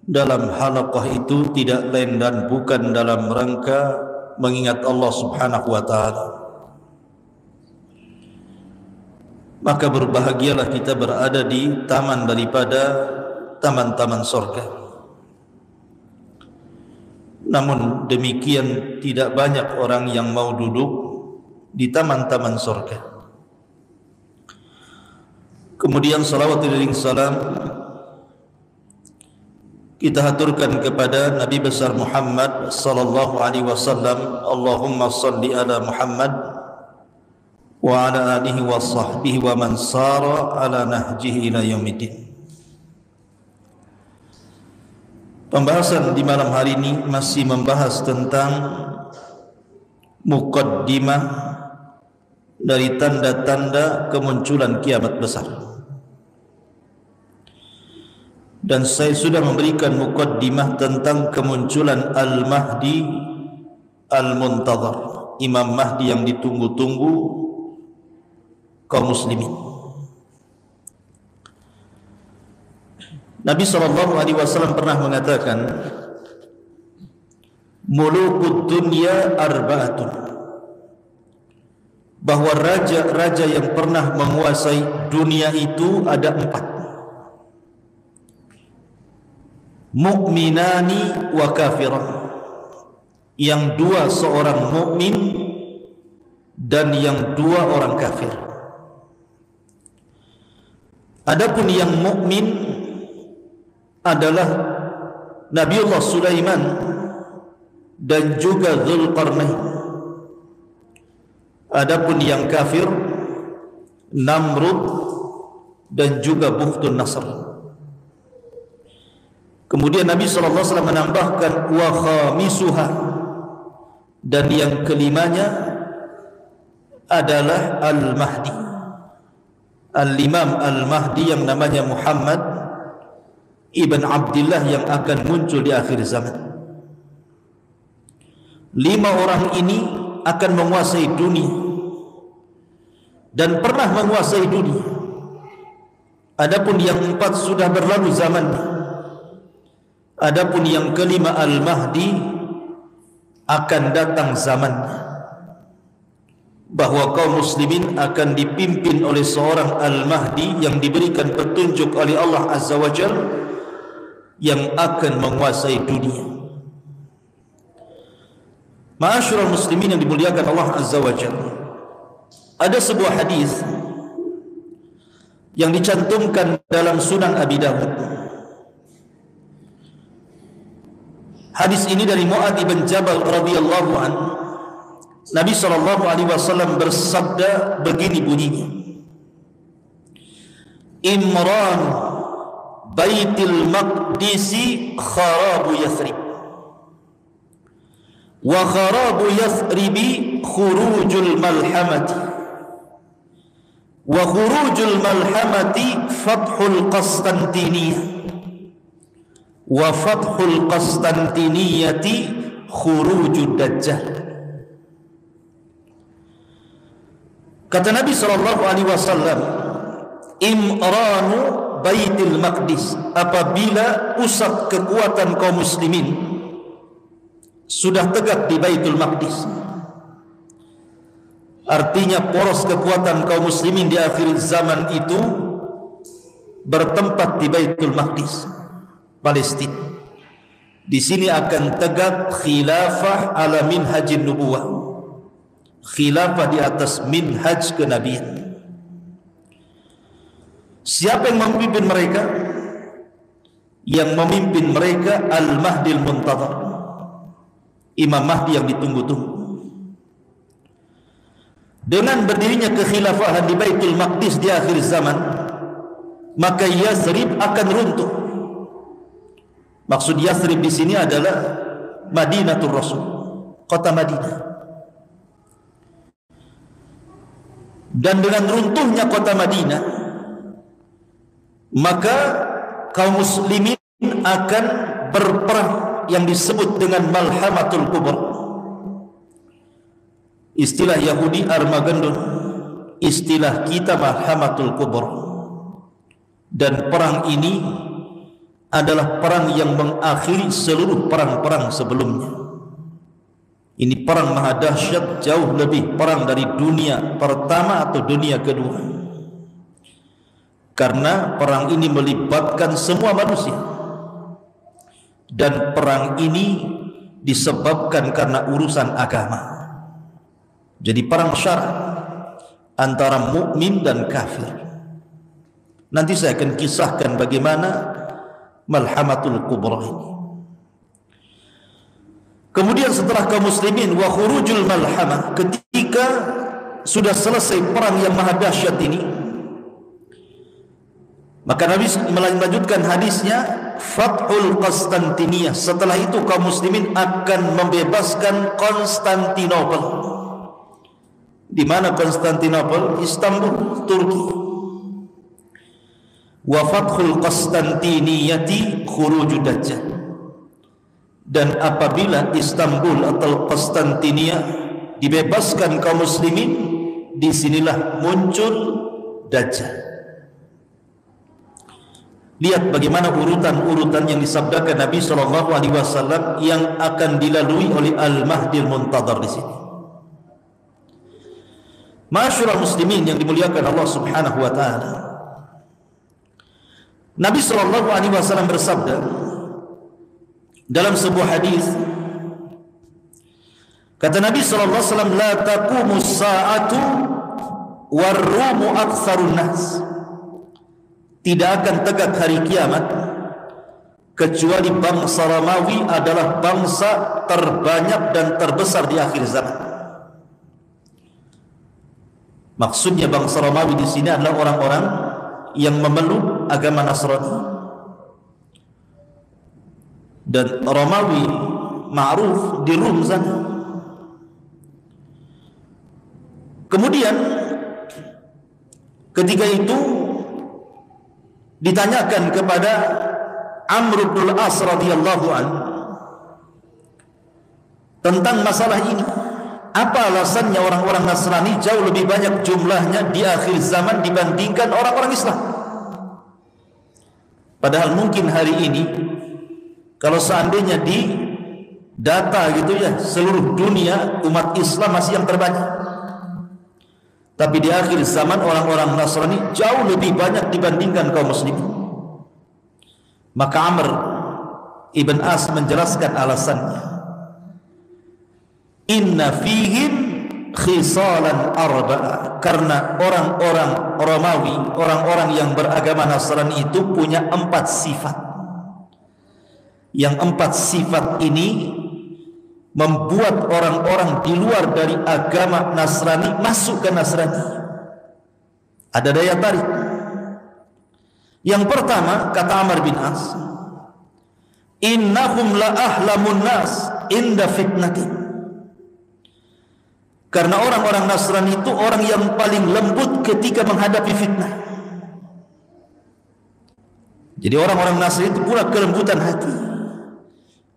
dalam halaqah itu tidak lain dan bukan dalam rangka mengingat Allah Subhanahu wa taala. Maka berbahagialah kita berada di taman daripada taman-taman surga. Namun demikian tidak banyak orang yang mau duduk di taman-taman surga. Kemudian salawat dan salam kita haturkan kepada Nabi besar Muhammad sallallahu alaihi wasallam. Allahumma salli ala Muhammad wa ala alihi wa sahbihi wa man sara ala nahjihi ila yaumiddin. Pembahasan di malam hari ini masih membahas tentang muqaddimah dari tanda-tanda kemunculan kiamat besar. Dan saya sudah memberikan muqaddimah tentang kemunculan Al-Mahdi Al-Muntadhar, Imam Mahdi yang ditunggu-tunggu kaum muslimin. Nabi SAW pernah mengatakan, mulukud dunya arba'atun, bahwa raja-raja yang pernah menguasai dunia itu ada 4. Mu'minani wa kafiran, yang 2 seorang mukmin dan yang 2 orang kafir. Adapun yang mukmin adalah Nabiullah Sulaiman dan juga Dzulqarnain. Adapun yang kafir Namrud dan juga Bukhtun Nasr. Kemudian Nabi SAW menambahkan wa khamisuha, dan yang kelimanya adalah Al-Mahdi, Al-Imam Al-Mahdi yang namanya Muhammad Ibn Abdillah, yang akan muncul di akhir zaman. 5 orang ini akan menguasai dunia dan pernah menguasai dunia. Adapun yang 4 sudah berlalu zamannya. Adapun yang kelima Al-Mahdi akan datang zamannya, bahwa kaum muslimin akan dipimpin oleh seorang Al-Mahdi yang diberikan petunjuk oleh Allah Azza wa Jalla, yang akan menguasai dunia. Ma'asyiral muslimin yang dimuliakan Allah Azza wa Jalla, ada sebuah hadis yang dicantumkan dalam Sunan Abi Dawud. Hadis ini dari Mu'adz bin Jabal radhiyallahu anhu. Nabi SAW bersabda begini bunyinya, Imran Baitul Maqdisi kharabu Yathrib, wa kharabu Yathribi khurujul malhamati, wa khurujul malhamati fathul Qastantiniyah, wa fathul Qastantiniyati khurujud Dajjal. Kata Nabi SAW, Imranu Baitul Maqdis, apabila pusat kekuatan kaum muslimin sudah tegak di Baitul Maqdis, artinya poros kekuatan kaum muslimin di akhir zaman itu bertempat di Baitul Maqdis, Palestina. Di sini akan tegak khilafah ala minhajin nubuwah, khilafah di atas minhaj kenabian. Siapa yang memimpin mereka? Yang memimpin mereka Al-Mahdil Muntadhar, Imam Mahdi yang ditunggu-tunggu. Dengan berdirinya kekhilafahan di Baitul Maqdis di akhir zaman, maka Yathrib akan runtuh. Maksud Yathrib di sini adalah Madinatul Rasul, kota Madinah. Dan dengan runtuhnya kota Madinah, maka kaum muslimin akan berperang yang disebut dengan Malhamatul Kubra. Istilah Yahudi Armageddon, istilah kita Malhamatul Kubra. Dan perang ini adalah perang yang mengakhiri seluruh perang-perang sebelumnya. Ini perang maha dahsyat, jauh lebih perang dari dunia pertama atau dunia kedua. Karena perang ini melibatkan semua manusia. Dan perang ini disebabkan karena urusan agama. Jadi perang syarak antara mukmin dan kafir. Nanti saya akan kisahkan bagaimana Malhamatul Kubra ini. Kemudian setelah kaum muslimin wa khurujul malhamah, ketika sudah selesai perang yang maha dahsyat ini, maka Nabi melanjutkan hadisnya, Fathul Konstantiniyah. Setelah itu kaum muslimin akan membebaskan Konstantinopel. Di mana Konstantinopel? Istanbul, Turki. Wa fathul Konstantiniyati khuruju Dajjal. Dan apabila Istanbul atau Konstantinia dibebaskan kaum muslimin, disinilah muncul Dajjal. Lihat bagaimana urutan-urutan yang disabdakan Nabi SAW yang akan dilalui oleh Al-Mahdil Muntadhar di sini. Ma'asyiral muslimin yang dimuliakan Allah Subhanahu wa taala. Nabi SAW bersabda dalam sebuah hadis, kata Nabi SAW, la taqumu as-sa'atu war-rumu aktsarun nas. Tidak akan tegak hari kiamat kecuali bangsa Romawi adalah bangsa terbanyak dan terbesar di akhir zaman. Maksudnya bangsa Romawi di sini adalah orang-orang yang memeluk agama Nasrani. Dan Romawi ma'ruf di Rum sana. Kemudian ketika itu ditanyakan kepada Amr bin Al-As radhiyallahu anhu tentang masalah ini. Apa alasannya orang-orang Nasrani jauh lebih banyak jumlahnya di akhir zaman dibandingkan orang-orang Islam? Padahal mungkin hari ini kalau seandainya di data gitu ya, seluruh dunia umat Islam masih yang terbanyak. Tapi di akhir zaman orang-orang Nasrani jauh lebih banyak dibandingkan kaum muslimin. Maka Amr ibn As menjelaskan alasannya. Inna fihim khisalan arba'a. Karena orang-orang Romawi, orang-orang yang beragama Nasrani itu punya 4 sifat. Yang 4 sifat ini membuat orang-orang di luar dari agama Nasrani masuk ke Nasrani. Ada daya tarik. Yang pertama, kata Amr bin As, innahum la ahlamun nas inda fitnatin. Karena orang-orang Nasrani itu orang yang paling lembut ketika menghadapi fitnah. Jadi orang-orang Nasrani itu pula kelembutan hati.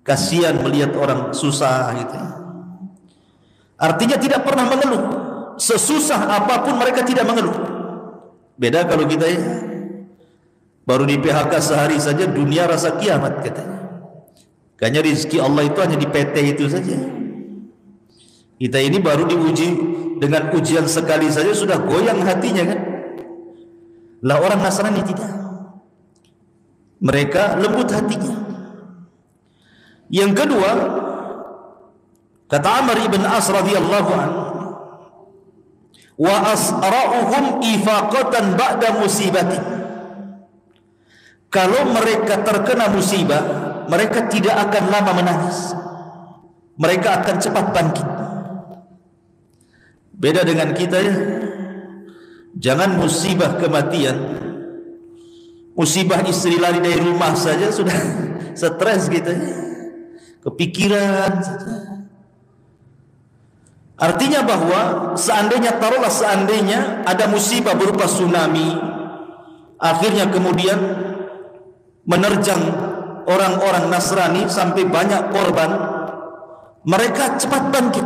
Kasihan melihat orang susah gitu. Artinya tidak pernah mengeluh. Sesusah apapun mereka tidak mengeluh. Beda kalau kita ya, baru di PHK sehari saja dunia rasa kiamat katanya. Kayaknya rezeki Allah itu hanya di PT itu saja. Kita ini baru diuji dengan ujian sekali saja sudah goyang hatinya kan. Lah orang Nasrani tidak. Mereka lembut hatinya. Yang kedua, kata Amr ibn As radhiyallahu anhu, wa asra'uhum ifaqatan ba'da musibati. kalau mereka terkena musibah, mereka tidak akan lama menangis. Mereka akan cepat bangkit. Beda dengan kita ya. Jangan musibah kematian, musibah istri lari dari rumah saja sudah stres kita, kepikiran. Artinya bahwa taruhlah seandainya ada musibah berupa tsunami, akhirnya kemudian menerjang orang-orang Nasrani sampai banyak korban, mereka cepat bangkit.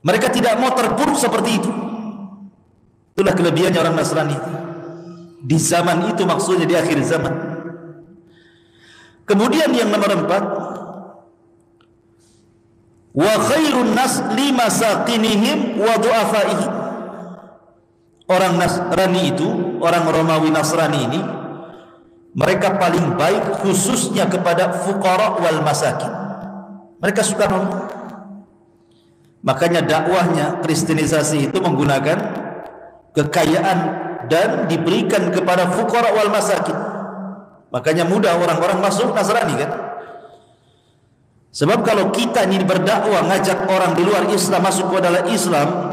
Mereka tidak mau terpuruk seperti itu. Itulah kelebihannya orang Nasrani di zaman itu, maksudnya di akhir zaman. Kemudian yang nomor 4, wa khairun nas limasakinihim wa du'afaihim. Orang Nasrani itu, orang Romawi Nasrani ini, mereka paling baik khususnya kepada fuqara wal masakin. Mereka suka nolong. Makanya dakwahnya kristenisasi itu menggunakan kekayaan dan diberikan kepada fuqara wal masakin. Makanya mudah orang-orang masuk Nasrani kan. Sebab kalau kita ini berdakwah ngajak orang di luar Islam masuk ke dalam Islam,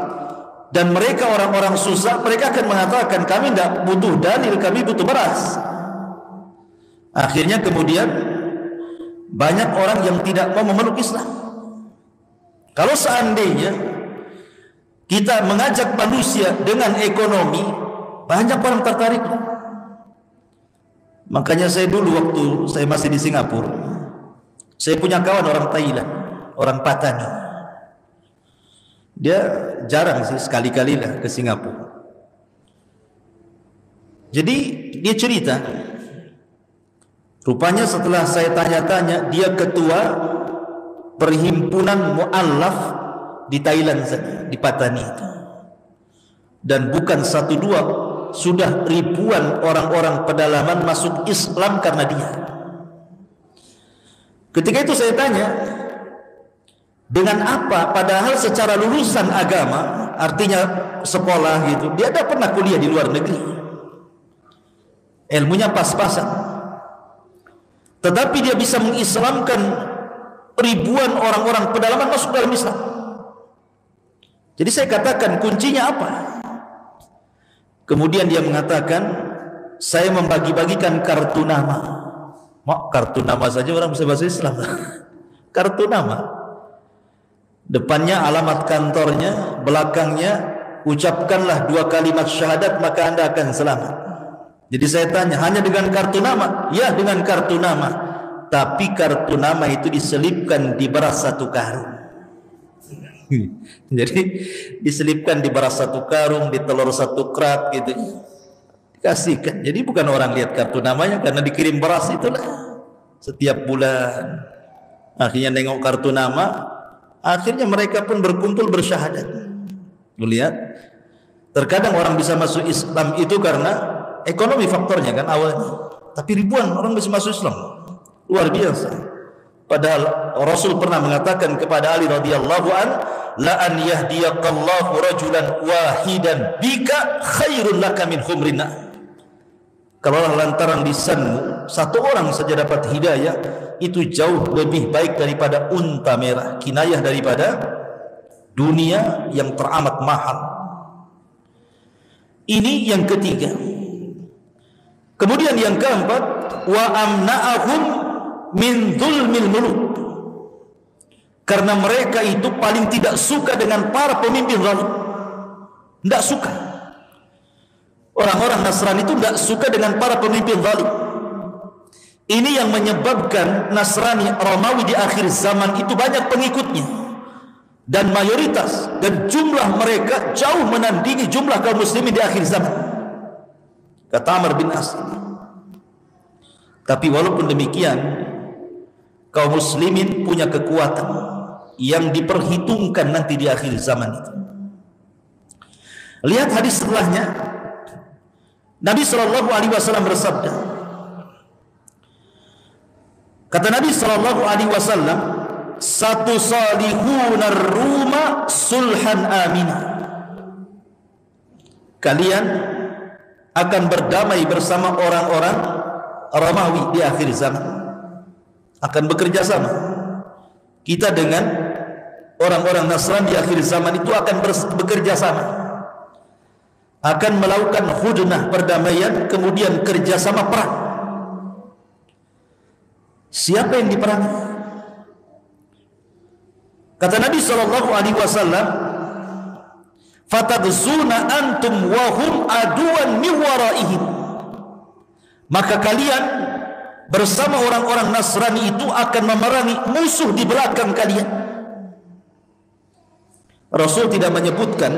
dan mereka orang-orang susah, mereka akan mengatakan kami tidak butuh dalil, kami butuh beras. Akhirnya kemudian banyak orang yang tidak mau memeluk Islam. Kalau seandainya kita mengajak manusia dengan ekonomi, banyak orang tertarik. Makanya saya dulu waktu saya masih di Singapura, saya punya kawan orang Thailand, orang Patani. Dia jarang sih, sekali-kali lah ke Singapura. Jadi dia cerita, rupanya setelah saya tanya-tanya, dia ketua perhimpunan mu'allaf di Thailand saja, di Patani itu. Dan bukan 1-2, sudah ribuan orang-orang pedalaman masuk Islam karena dia. Ketika itu saya tanya, dengan apa? Padahal secara lulusan agama, artinya sekolah gitu, dia tidak pernah kuliah di luar negeri, ilmunya pas-pasan, tetapi dia bisa mengislamkan ribuan orang-orang pedalaman masuk dalam Islam. Jadi saya katakan kuncinya apa? Kemudian dia mengatakan, saya membagi-bagikan kartu nama. Mak, kartu nama saja orang bisa bahasa Islam. Kartu nama, depannya alamat kantornya, belakangnya ucapkanlah 2 kalimat syahadat maka anda akan selamat. Jadi saya tanya, hanya dengan kartu nama? Ya, dengan kartu nama. Tapi kartu nama itu diselipkan di beras 1 karung. Jadi diselipkan di beras 1 karung, di telur 1 krat gitu, dikasihkan. Jadi bukan orang lihat kartu namanya, karena dikirim beras itulah setiap bulan. Akhirnya nengok kartu nama, akhirnya mereka pun berkumpul bersyahadat. Lihat, terkadang orang bisa masuk Islam itu karena ekonomi faktornya kan awalnya, tapi ribuan orang bisa masuk Islam, luar biasa. Padahal Rasul pernah mengatakan kepada Ali radhiyallahu an, la an yahdiyaqallahu rajulan wahidan bika khairun laka min humrin na'am. Kalau lantaran lisanmu 1 orang saja dapat hidayah, itu jauh lebih baik daripada unta merah, kinayah daripada dunia yang teramat mahal. Ini yang ketiga. Kemudian yang keempat, wa amna'ahum min dzulmil muluk. Karena mereka itu paling tidak suka dengan para pemimpin zalim. Tidak suka. Orang-orang Nasrani itu tidak suka dengan para pemimpin zalim. Ini yang menyebabkan Nasrani Romawi di akhir zaman itu banyak pengikutnya, dan mayoritas dan jumlah mereka jauh menandingi jumlah kaum muslimin di akhir zaman, kata Amr bin As. Tapi walaupun demikian, kaum muslimin punya kekuatan yang diperhitungkan nanti di akhir zaman itu. Lihat hadis setelahnya. Nabi SAW bersabda, kata Nabi SAW, satu salihunar ruma sulhan amina. Kalian akan berdamai bersama orang-orang Romawi di akhir zaman akan bekerja sama. Kita dengan orang-orang Nasrani di akhir zaman itu akan bekerja sama, akan melakukan hudnah perdamaian, kemudian kerjasama perang. Siapa yang diperangi? Kata Nabi SAW, "Fatagzuna antum wa hum aduwan min waraihim." Maka kalian bersama orang-orang Nasrani itu akan memerangi musuh di belakang kalian. Rasul tidak menyebutkan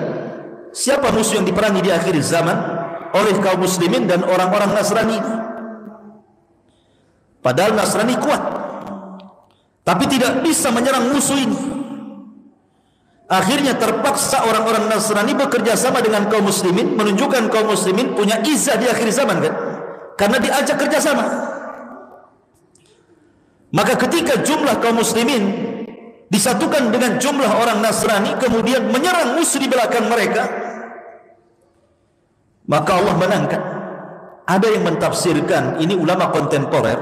siapa musuh yang diperangi di akhir zaman oleh kaum muslimin dan orang-orang Nasrani. Padahal Nasrani kuat, tapi tidak bisa menyerang musuh ini. Akhirnya terpaksa orang-orang Nasrani bekerja sama dengan kaum muslimin, menunjukkan kaum muslimin punya izah di akhir zaman, kan? Karena diajak kerjasama. Maka ketika jumlah kaum muslimin disatukan dengan jumlah orang Nasrani, kemudian menyerang musuh di belakang mereka, maka Allah menangkan. Ada yang mentafsirkan, ini ulama kontemporer,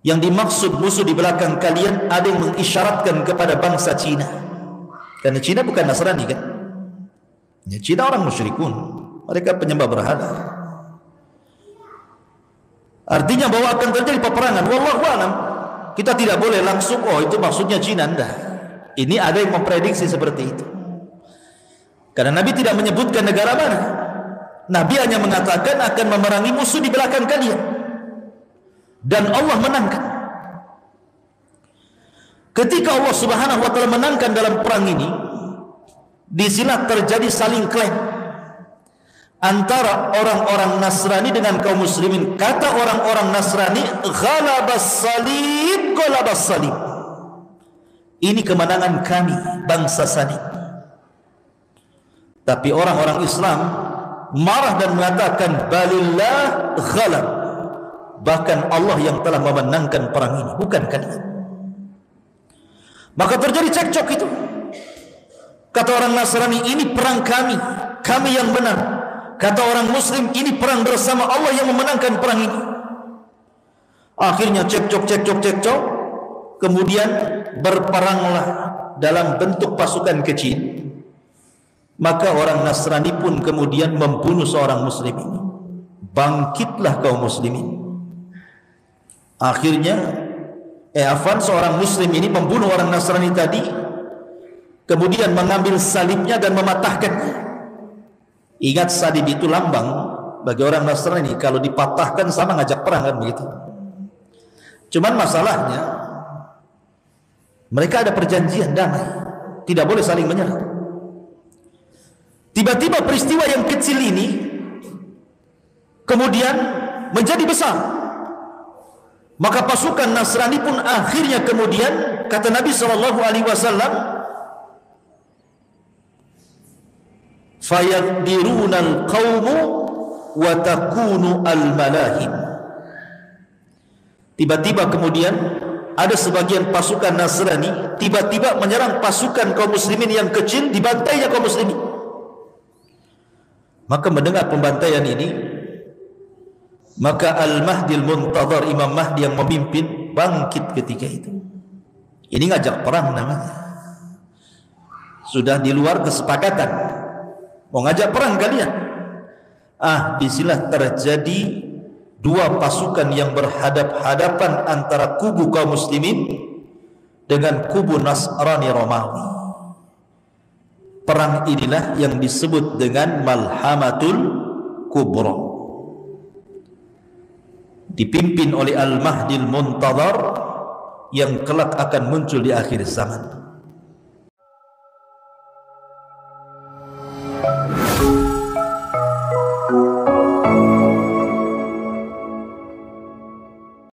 yang dimaksud musuh di belakang kalian ada yang mengisyaratkan kepada bangsa Cina. Karena Cina bukan Nasrani, kan? Ya, Cina orang musyrikun, mereka penyembah berhala. Artinya bahwa akan terjadi peperangan. Wallahu a'lam. Kita tidak boleh langsung, oh itu maksudnya Cina. Enggak. Ini ada yang memprediksi seperti itu. Karena Nabi tidak menyebutkan negara mana. Nabi hanya mengatakan akan memerangi musuh di belakang kalian. Dan Allah menangkan. Ketika Allah Subhanahu wa taala menangkan dalam perang ini, di sini terjadi saling klaim antara orang-orang Nasrani dengan kaum muslimin. Kata orang-orang Nasrani, ghalabas salib, ghalabas salib. Ini kemenangan kami, bangsa salib. Tapi orang-orang Islam marah dan mengatakan, balillah ghalab. Bahkan Allah yang telah memenangkan perang ini, bukan kalian. Maka terjadi cekcok itu. Kata orang Nasrani, ini perang kami, kami yang benar. Kata orang Muslim, ini perang bersama, Allah yang memenangkan perang ini. Akhirnya cekcok. Kemudian berperanglah dalam bentuk pasukan kecil. Maka orang Nasrani pun kemudian membunuh seorang Muslim ini. Bangkitlah kaum muslimin. Akhirnya seorang Muslim ini membunuh orang Nasrani tadi, kemudian mengambil salibnya dan mematahkannya. Ingat, salib itu lambang bagi orang Nasrani, kalau dipatahkan sama ngajak perang, kan begitu. Cuman masalahnya mereka ada perjanjian damai, tidak boleh saling menyerang. Tiba-tiba peristiwa yang kecil ini kemudian menjadi besar. Maka pasukan Nasrani pun akhirnya kemudian, kata Nabi SAW, fayaqdirunal qawmu wa takunu al-malahim. Tiba-tiba kemudian ada sebagian pasukan Nasrani tiba-tiba menyerang pasukan kaum muslimin yang kecil, dibantainya kaum muslimin. Maka mendengar pembantaian ini, maka Al-Mahdi Al-Muntadhar, Imam Mahdi yang memimpin, bangkit ketika itu. Ini ngajak perang namanya. Sudah di luar kesepakatan, mau ngajak perang kalian. Disinilah terjadi dua pasukan yang berhadap-hadapan antara kubu kaum muslimin dengan kubu Nasrani Romawi. Perang inilah yang disebut dengan Malhamatul Kubra, dipimpin oleh Al-Mahdi Al-Muntadhar yang kelak akan muncul di akhir zaman.